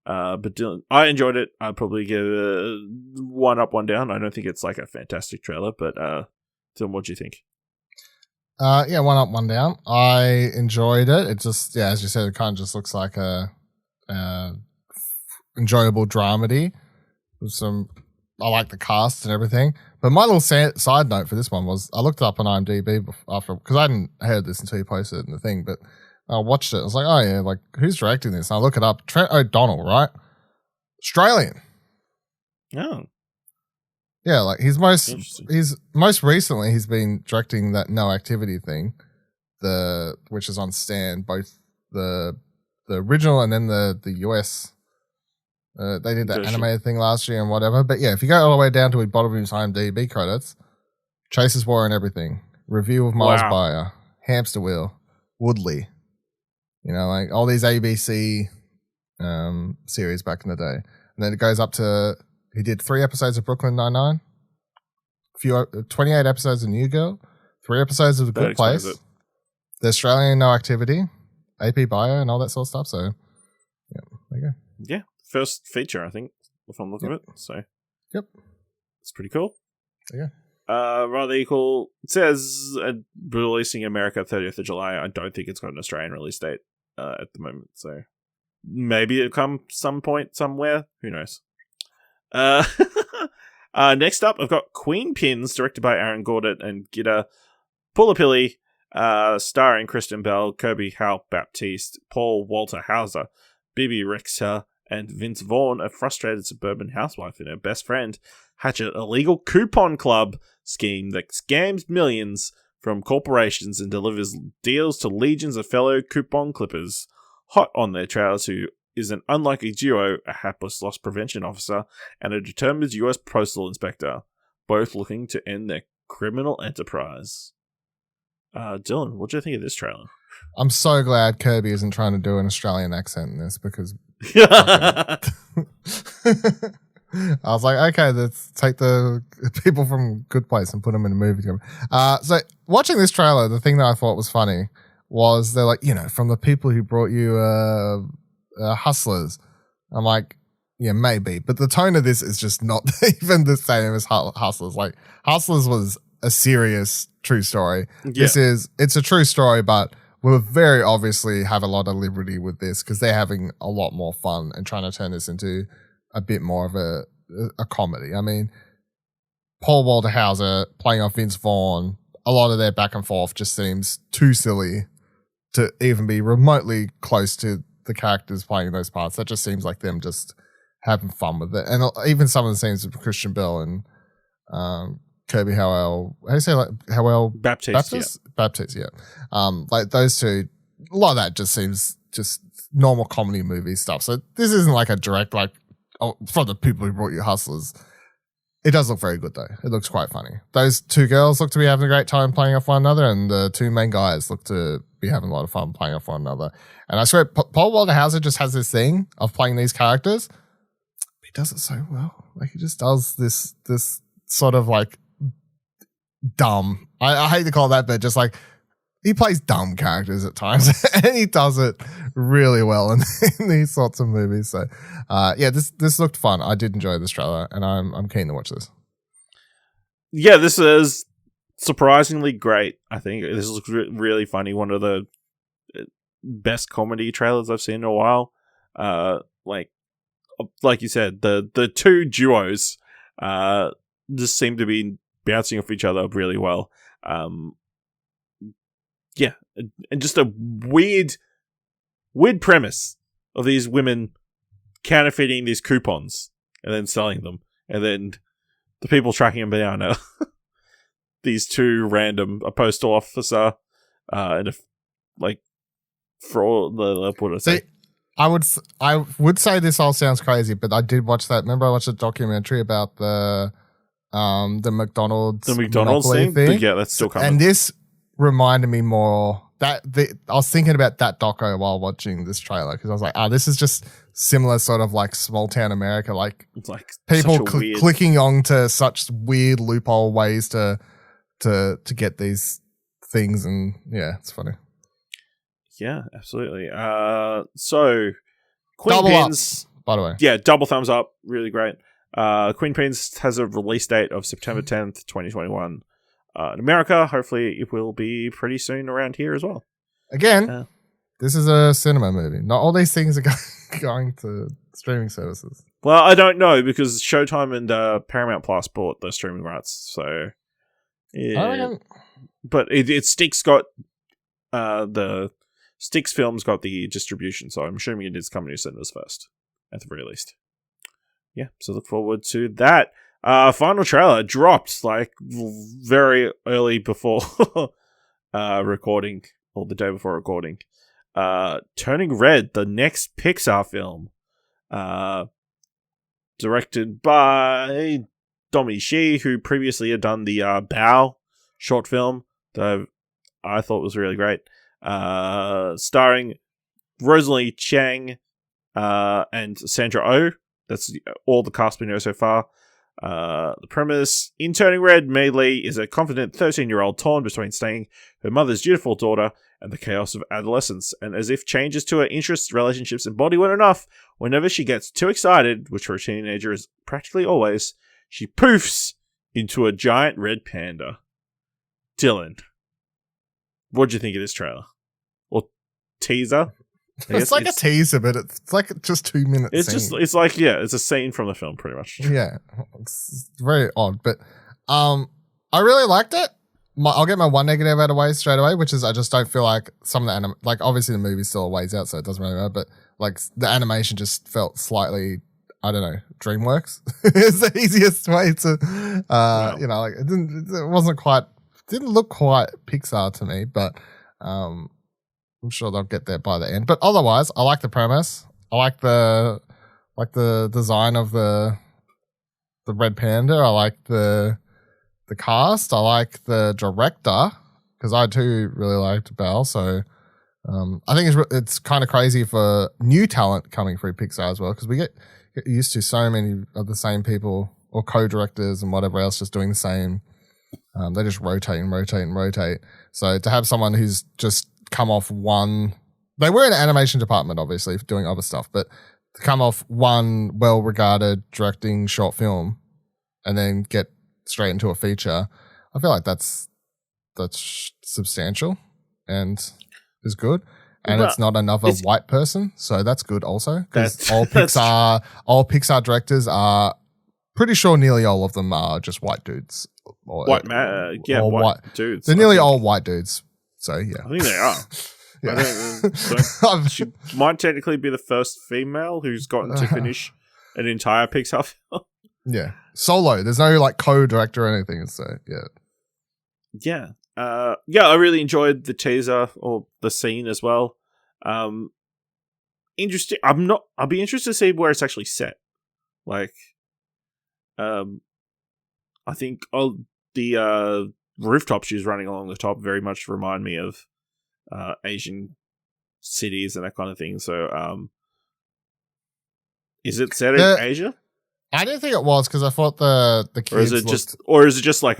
S2: But Dylan, I enjoyed it. I'd probably give it 1 up, 1 down. I don't think it's like a fantastic trailer, but Dylan, what do you think?
S3: 1 up, 1 down. I enjoyed it. It just, as you said, it kind of just looks like a enjoyable dramedy with some. I like the cast and everything. But my little side note for this one was I looked it up on IMDb after, because I hadn't heard this until you posted it in the thing, but I watched it. I was like, oh yeah, like who's directing this? And I look it up. Trent O'Donnell, right? Australian.
S2: Oh.
S3: Yeah, like he's most recently he's been directing that No Activity thing, which is on Stan, both the original and then the US. They did that animated thing last year and whatever. But yeah, if you go all the way down to the bottom of his IMDb credits, Chases War and Everything, Review of Miles Byer, Hamster Wheel, Woodley. You know, like all these ABC series back in the day. And then it goes up to, he did 3 episodes of Brooklyn Nine-Nine, 28 episodes of New Girl, 3 episodes of The Good Place, the Australian No Activity, AP Bio and all that sort of stuff. So, yeah, there you go.
S2: Yeah. First feature, I think, if I'm looking at it. So,
S3: yep,
S2: it's pretty cool.
S3: Yeah.
S2: Rather equal. It says releasing in America 30th of July. I don't think it's got an Australian release date at the moment. So maybe it'll come some point somewhere. Who knows? Next up, I've got Queen Pins, directed by Aaron Gordon and Gita Pulapilli, starring Kristen Bell, Kirby Howe Baptiste, Paul Walter Hauser, Bibi Rexha, and Vince Vaughn, a frustrated suburban housewife and her best friend, hatch an illegal coupon club scheme that scams millions from corporations and delivers deals to legions of fellow coupon clippers hot on their trail to is an unlikely duo, a hapless loss prevention officer and a determined US postal inspector, both looking to end their criminal enterprise. Dylan, what do you think of this trailer?
S3: I'm so glad Kirby isn't trying to do an Australian accent in this because I was like, okay, let's take the people from Good Place and put them in a movie together. So watching this trailer, the thing that I thought was funny was they're like, from the people who brought you Hustlers. I'm like, yeah, maybe. But the tone of this is just not even the same as Hustlers. Like, Hustlers was a serious, true story. Yeah. It's a true story, but we'll very obviously have a lot of liberty with this because they're having a lot more fun and trying to turn this into a bit more of a comedy. I mean, Paul Walter Hauser playing off Vince Vaughn, a lot of their back and forth just seems too silly to even be remotely close to the characters playing those parts. That just seems like them just having fun with it. And even some of the scenes with Christian Bale and Kirby Howell, how do you say, like, Howell?
S2: Baptiste,
S3: yeah. Like those two, a lot of that just seems just normal comedy movie stuff. So this isn't like a direct, like, from the people who brought you Hustlers. It does look very good though. It looks quite funny. Those two girls look to be having a great time playing off one another, and the two main guys look to be having a lot of fun playing off one another. And I swear, Paul Walter Hauser just has this thing of playing these characters. He does it so well. Like, he just does this sort of like dumb. I hate to call it that, but just like he plays dumb characters at times, and he does it really well in these sorts of movies. So, yeah, this looked fun. I did enjoy this trailer, and I'm keen to watch this.
S2: Yeah, this is surprisingly great. I think this looks really funny. One of the best comedy trailers I've seen in a while. Like you said, the two duos just seem to be bouncing off each other really well. Yeah, and just a weird premise of these women counterfeiting these coupons and then selling them, and then the people tracking them down are these two random, a postal officer and for all the what I say.
S3: I would say this all sounds crazy, but I did watch that. Remember, I watched a documentary about the McDonald's
S2: thing. Yeah, that's still coming.
S3: And this reminded me more I was thinking about that doco while watching this trailer, because I was like, this is just similar sort of like small town America, like people clicking on to such weird loophole ways to get these things, and yeah, it's funny.
S2: Yeah, absolutely. So Queen
S3: double
S2: Pins,
S3: up, by the way.
S2: Yeah, double thumbs up, really great. Queen Pins has a release date of September 10th, 2021. In America, hopefully it will be pretty soon around here as well.
S3: Again, this is a cinema movie. Not all these things are going to streaming services.
S2: Well, I don't know, because Showtime and Paramount Plus bought the streaming rights, so yeah. But it Sticks got the Sticks Films got the distribution, so I'm assuming it is coming to cinemas first, at the very least. Yeah, so look forward to that. Final trailer dropped like very early before recording, or the day before recording. Turning Red, the next Pixar film, directed by Dominique Shi, who previously had done the Bao short film that I thought was really great. Starring Rosalie Chiang and Sandra Oh. That's all the cast we know so far. The premise: in Turning Red, Mei Li is a confident 13-year-old torn between staying her mother's dutiful daughter and the chaos of adolescence, and as if changes to her interests, relationships, and body weren't enough, whenever she gets too excited, which for a teenager is practically always, she poofs into a giant red panda. Dylan, what do you think of this trailer? Or teaser?
S3: It's like a teaser, but it's like just 2 minutes.
S2: It's like it's a scene from the film, pretty much.
S3: Yeah, it's very odd, but I really liked it. I'll get my one negative out of the way straight away, which is I just don't feel like some of the like obviously the movie's still a ways out, so it doesn't really matter. But like the animation just felt slightly, I don't know, DreamWorks is the easiest way to, like it didn't look quite Pixar to me, but I'm sure they'll get there by the end. But otherwise, I like the premise. I like the design of the red panda. I like the cast. I like the director because I too really liked Belle. So I think it's kind of crazy for new talent coming through Pixar as well because we get used to so many of the same people or co-directors and whatever else just doing the same. They just rotate and rotate and rotate. So to have someone who's just come off one, they were in the animation department obviously doing other stuff, but to come off one well-regarded directing short film and then get straight into a feature, I feel like that's substantial and is good. And it's not another white person, so that's good also. Because all Pixar directors are pretty sure nearly all of them are just white dudes.
S2: White dudes.
S3: They're nearly all white dudes. So yeah,
S2: I think they are.
S3: Yeah.
S2: She might technically be the first female who's gotten to finish an entire Pixar film.
S3: Yeah, solo. There's no like co-director or anything. So
S2: yeah. I really enjoyed the teaser or the scene as well. Interesting. I'll be interested to see where it's actually set. Like, I think the rooftop she's running along the top very much remind me of Asian cities and that kind of thing. So, is it set in Asia?
S3: I didn't think it was because I thought the kids
S2: or is it just like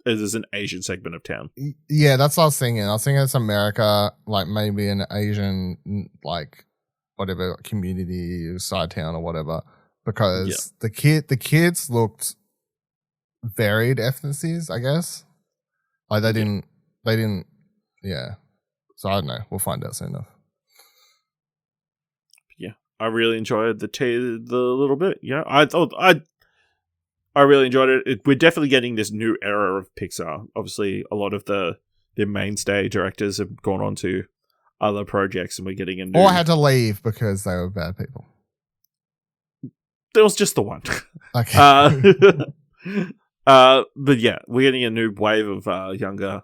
S2: there's an Asian segment of town?
S3: Yeah, that's what I was thinking. I was thinking it's America, like maybe an Asian, like whatever community, side town or whatever. Because the kids looked varied ethnicities, I guess. Like they didn't. Yeah. So I don't know. We'll find out soon enough.
S2: Yeah, I really enjoyed the little bit. Yeah, I really enjoyed it. We're definitely getting this new era of Pixar. Obviously, a lot of their mainstay directors have gone on to other projects, and we're getting a new.
S3: Or had to leave because they were bad people.
S2: There was just the one.
S3: Okay.
S2: But yeah, we're getting a new wave of younger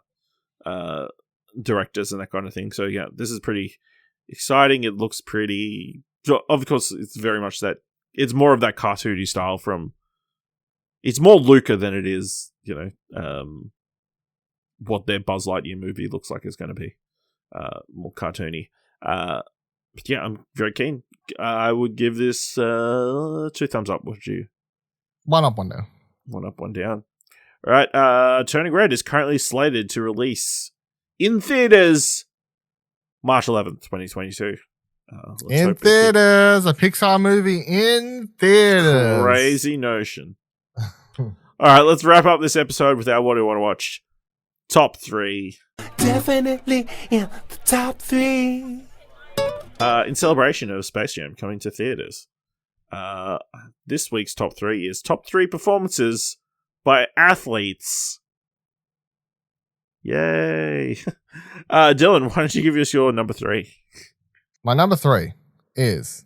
S2: directors and that kind of thing. So yeah, this is pretty exciting. It looks pretty. Of course, it's very much that. It's more of that cartoony style from. It's more Luca than it is, what their Buzz Lightyear movie looks like is going to be. More cartoony. But yeah, I'm very keen. I would give this 2 thumbs up. Would you?
S3: 1 up, 1 down.
S2: 1 up, 1 down. All right. Turning Red is currently slated to release in theaters March 11th, 2022.
S3: In theaters, a Pixar movie in theaters.
S2: Crazy notion. All right, let's wrap up this episode with our What Do You Want to Watch? Top 3.
S4: Definitely in the top 3.
S2: In celebration of Space Jam coming to theaters, this week's top 3 is top 3 performances by athletes. Yay. Dylan, why don't you give us your number 3?
S3: My number 3 is...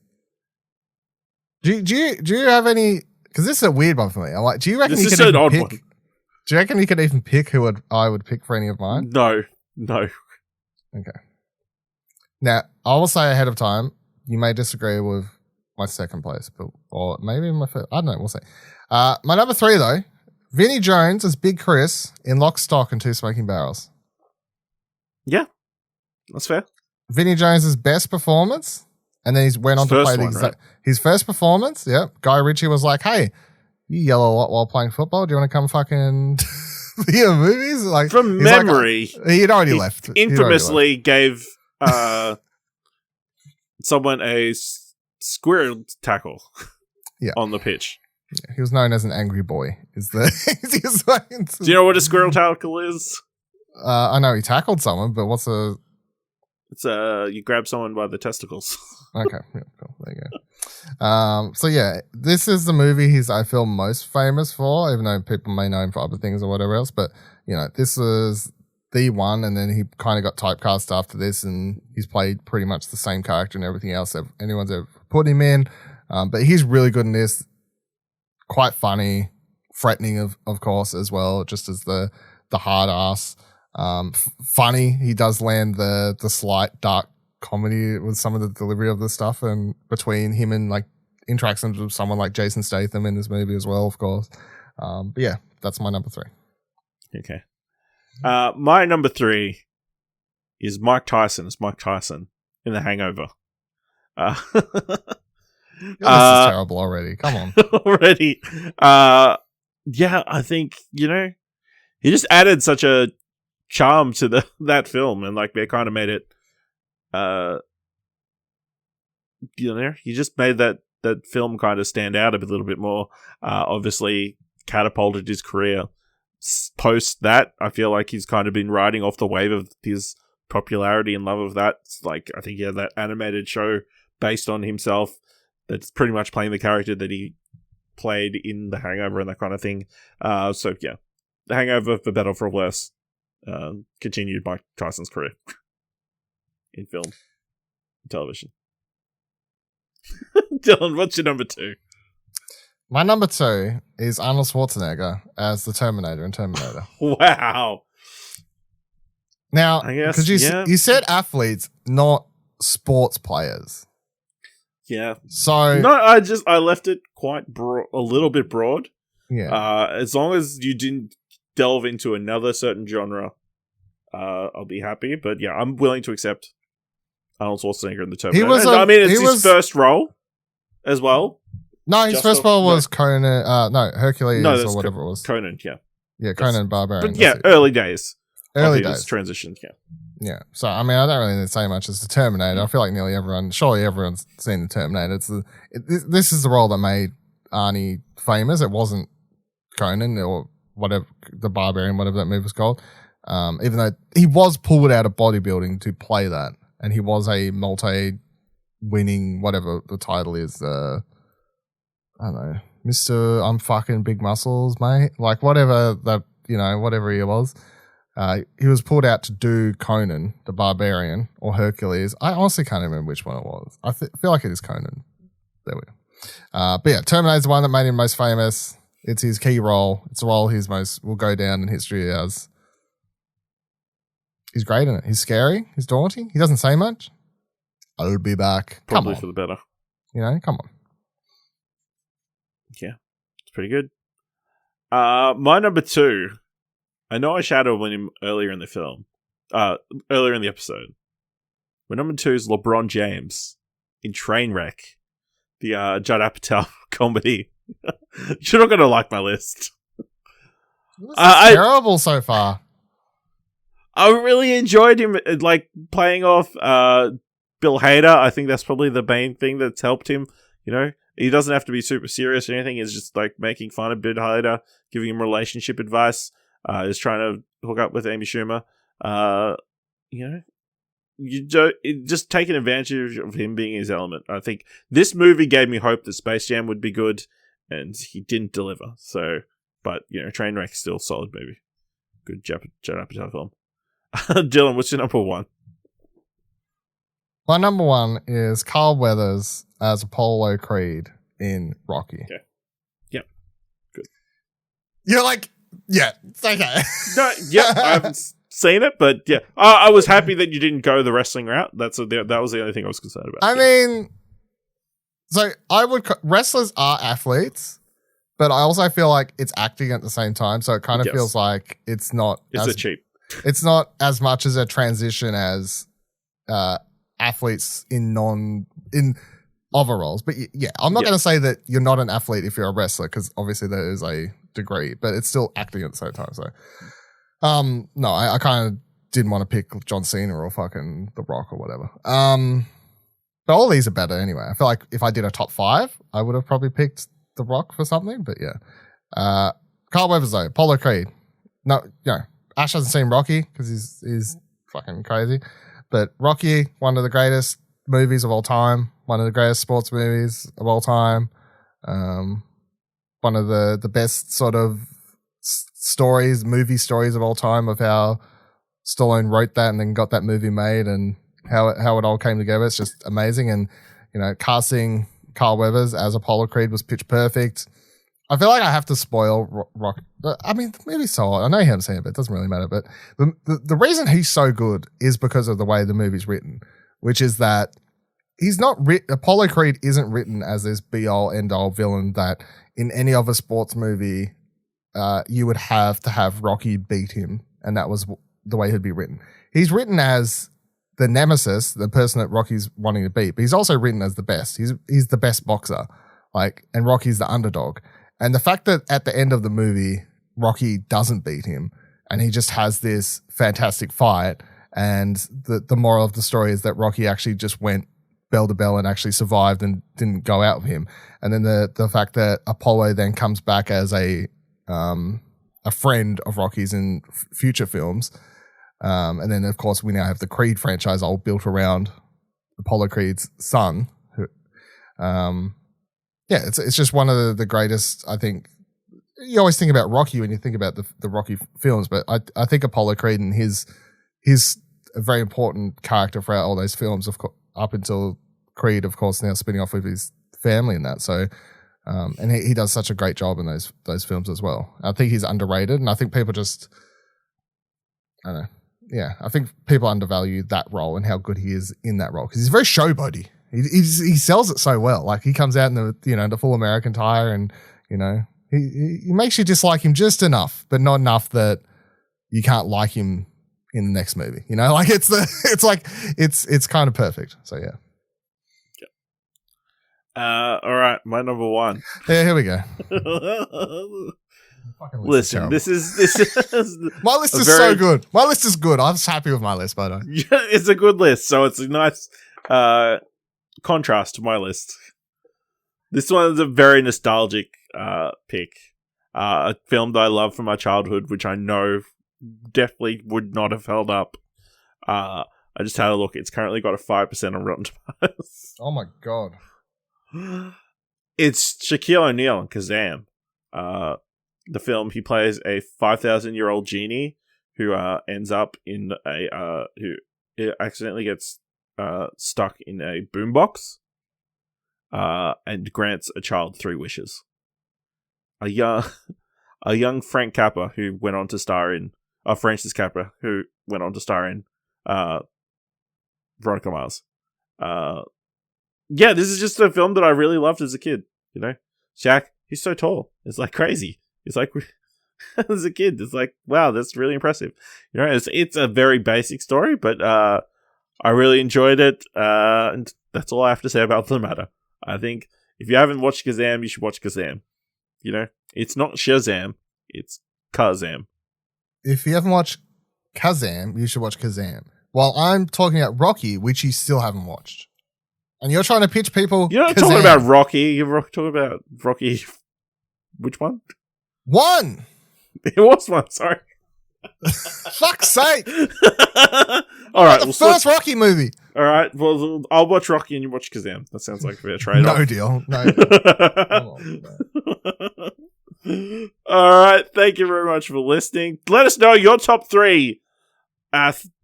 S3: Do you have any... Because this is a weird one for me. I'm like, do you reckon you could even pick? Do you reckon you could even pick who I would pick for any of mine?
S2: No.
S3: Okay. Now, I will say ahead of time, you may disagree with my second place, or maybe my first. I don't know. We'll see. My number 3 though, Vinnie Jones as Big Chris in Lock, Stock, and Two Smoking Barrels.
S2: Yeah, that's fair.
S3: Vinnie Jones' best performance. And then he went on to play his first performance. Yeah. Guy Ritchie was like, hey, you yell a lot while playing football. Do you want to come fucking movies? Like,
S2: from memory,
S3: like, he'd already left.
S2: Infamously gave someone a squirrel tackle on the pitch.
S3: Yeah, he was known as an angry boy. Do
S2: you know what a squirrel tackle is?
S3: I know he tackled someone, but what's a...
S2: It's you grab someone by the testicles.
S3: Okay, yeah, cool. There you go. So yeah, this is the movie I feel most famous for, even though people may know him for other things or whatever else. But this is the one, and then he kind of got typecast after this, and he's played pretty much the same character and everything else that anyone's ever put him in. But he's really good in this. Quite funny, threatening of course as well, just as the hard ass. Funny, he does land the slight dark comedy with some of the delivery of the stuff, and between him and like interactions with someone like Jason Statham in this movie as well, of course. But yeah, that's my number 3.
S2: Okay. My number 3 is Mike Tyson as Mike Tyson in The Hangover.
S3: This is terrible already. Come on.
S2: Already. Yeah, I think, he just added such a charm to that film, and like they kind of made it, he just made that film kind of stand out a little bit more. Obviously catapulted his career. Post that, I feel like he's kind of been riding off the wave of his popularity and love of that. Like, I think he had that animated show based on himself that's pretty much playing the character that he played in The Hangover and that kind of thing. So yeah, The Hangover, for better or for worse, continued Mike Tyson's career in film and television. Dylan, what's your number 2?
S3: My number 2 is Arnold Schwarzenegger as the Terminator in Terminator.
S2: Wow.
S3: Now,
S2: I guess,
S3: because you said athletes, not sports players.
S2: Yeah.
S3: So
S2: no, I left it quite a little bit broad.
S3: Yeah.
S2: As long as you didn't delve into another certain genre, I'll be happy. But yeah, I'm willing to accept Arnold Schwarzenegger in the Terminator. It's his first role as well.
S3: No, his first role was Conan. Hercules or whatever it was.
S2: Conan, yeah.
S3: Yeah, Conan Barbarian.
S2: But yeah, early days.
S3: Early days.
S2: Transition, yeah.
S3: Yeah. So, I mean, I don't really need to say much as the Terminator. I feel like surely everyone's seen the Terminator. This is the role that made Arnie famous. It wasn't Conan or whatever, the Barbarian, whatever that movie was called. Even though he was pulled out of bodybuilding to play that. And he was a multi-winning, whatever the title is, I don't know, Mr. I'm fucking big muscles, mate. Like whatever that, whatever he was. He was pulled out to do Conan, the Barbarian, or Hercules. I honestly can't remember which one it was. I feel like it is Conan. There we go. But yeah, Terminator's the one that made him most famous. It's his key role. It's a role will go down in history as. He's great in it. He's scary. He's daunting. He doesn't say much. I'll be back.
S2: Probably for the better.
S3: Come on.
S2: Yeah, it's pretty good. My number 2. I know I shadowed him earlier in the film, earlier in the episode. My number 2 is LeBron James in Trainwreck, the Judd Apatow comedy. You're not going to like my list.
S3: Terrible so far.
S2: I really enjoyed him, like, playing off Bill Hader. I think that's probably the main thing that's helped him, He doesn't have to be super serious or anything. It's just, like, making fun of Bill Hader, giving him relationship advice. Is trying to hook up with Amy Schumer. Just taking advantage of him being his element. I think this movie gave me hope that Space Jam would be good, and he didn't deliver. So, but Trainwreck's still a solid movie. Good Judd Apatow film. Dylan, what's your number 1?
S3: My number 1 is Carl Weathers as Apollo Creed in Rocky.
S2: Okay. Yep. Good.
S3: You're like, yeah, it's okay.
S2: No, yeah, I haven't seen it, but yeah, I was happy that you didn't go the wrestling route. That was the only thing I was concerned about.
S3: I mean, so wrestlers are athletes, but I also feel like it's acting at the same time. So it kind of feels like it's not. It's not as much as a transition as athletes in other roles. But yeah, I'm not going to say that you're not an athlete if you're a wrestler, because obviously there is a degree, but it's still acting at the same time. So, no, I kind of didn't want to pick John Cena or fucking The Rock or whatever. But all these are better anyway. I feel like if I did a top 5, I would have probably picked The Rock for something. But yeah, Carl Weathers though, Apollo Creed. No, Ash hasn't seen Rocky because he's fucking crazy. But Rocky, one of the greatest movies of all time, one of the greatest sports movies of all time. One of the best sort of movie stories of all time, of how Stallone wrote that and then got that movie made, and how it all came together. It's just amazing. And, casting Carl Weathers as Apollo Creed was pitch perfect. I feel like I have to spoil Rock. I mean, the movie's so old. I know you haven't seen it, but it doesn't really matter. But the reason he's so good is because of the way the movie's written. which is that he's not Apollo Creed isn't written as this be-all, end-all villain that in any other sports movie you would have to have Rocky beat him, and that was the way he'd be written. He's written as the nemesis, the person that Rocky's wanting to beat, but he's also written as the best. He's the best boxer, and Rocky's the underdog. And the fact that at the end of the movie, Rocky doesn't beat him, and he just has this fantastic fight, and the moral of the story is that Rocky actually just went bell to bell and actually survived and didn't go out with him. And then the fact that Apollo then comes back as a friend of Rocky's in future films. And then, of course, we now have the Creed franchise all built around Apollo Creed's son. It's just one of the greatest, I think. You always think about Rocky when you think about the Rocky films, but I think Apollo Creed and he's a very important character throughout all those films, of course, up until Creed, of course, now spinning off with his family and that. So, and he does such a great job in those films as well. I think he's underrated, and I think people just, I don't know. Yeah, I think people undervalue that role and how good he is in that role because he's very showboaty. He sells it so well. Like he comes out in the full American attire, and he makes you dislike him just enough, but not enough that you can't like him in the next movie. It's kind of perfect. So yeah.
S2: All right, my number one.
S3: Yeah, here we go.
S2: Listen, this is
S3: my list is so good. My list is good. I was happy with my list, by the way.
S2: It's a good list, so it's a nice contrast to my list. This one is a very nostalgic pick. A film that I love from my childhood, which I know definitely would not have held up. I just had a look. It's currently got a 5% on Rotten Tomatoes.
S3: Oh my god!
S2: It's Shaquille O'Neal and Kazam. The film, he plays a 5,000-year-old genie who ends up in who accidentally gets stuck in a boombox and grants a child 3 wishes. A young Frank Capra who went on to star in Francis Capra who went on to star in Veronica Mars. This is just a film that I really loved as a kid. Shaq, he's so tall. It's like crazy. It's like, as a kid, it's like, wow, that's really impressive. It's a very basic story, but I really enjoyed it. And that's all I have to say about the matter. I think if you haven't watched Kazam, you should watch Kazam. It's not Shazam, it's Kazam.
S3: If you haven't watched Kazam, you should watch Kazam. While I'm talking about Rocky, which you still haven't watched. And you're trying to pitch people.
S2: You're not talking about Rocky. You're talking about Rocky. Which one?
S3: One.
S2: It was one. Sorry.
S3: Fuck's sake!
S2: All right,
S3: the first Rocky movie.
S2: All right, well, I'll watch Rocky and you watch Kazam. That sounds like a fair trade-off.
S3: No deal. No.
S2: All right, thank you very much for listening. Let us know your top 3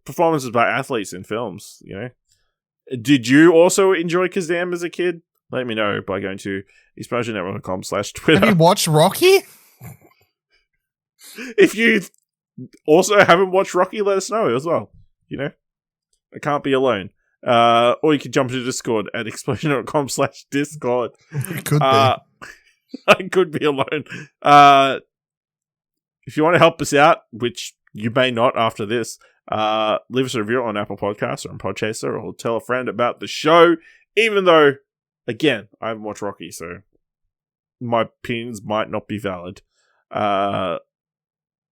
S2: performances by athletes in films. Did you also enjoy Kazam as a kid? Let me know by going to explosionnetwork.com/Twitter.
S3: Have you watched Rocky?
S2: If you also haven't watched Rocky, let us know as well. I can't be alone. Or you can jump into Discord at explosion.com/Discord.
S3: It could be.
S2: I could be alone. If you want to help us out, which you may not after this, leave us a review on Apple Podcasts or on Podchaser, or tell a friend about the show, even though, again, I haven't watched Rocky, so my opinions might not be valid.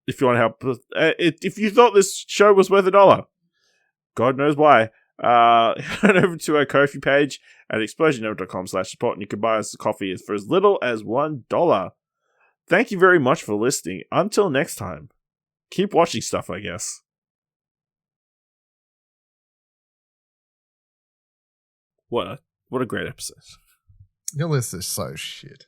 S2: If you want to help, if you thought this show was worth $1, God knows why, head over to our Ko-fi page at explosionnetwork.com/support, and you can buy us a coffee for as little as $1. Thank you very much for listening. Until next time, keep watching stuff, I guess. What a great episode.
S3: Your list is so shit.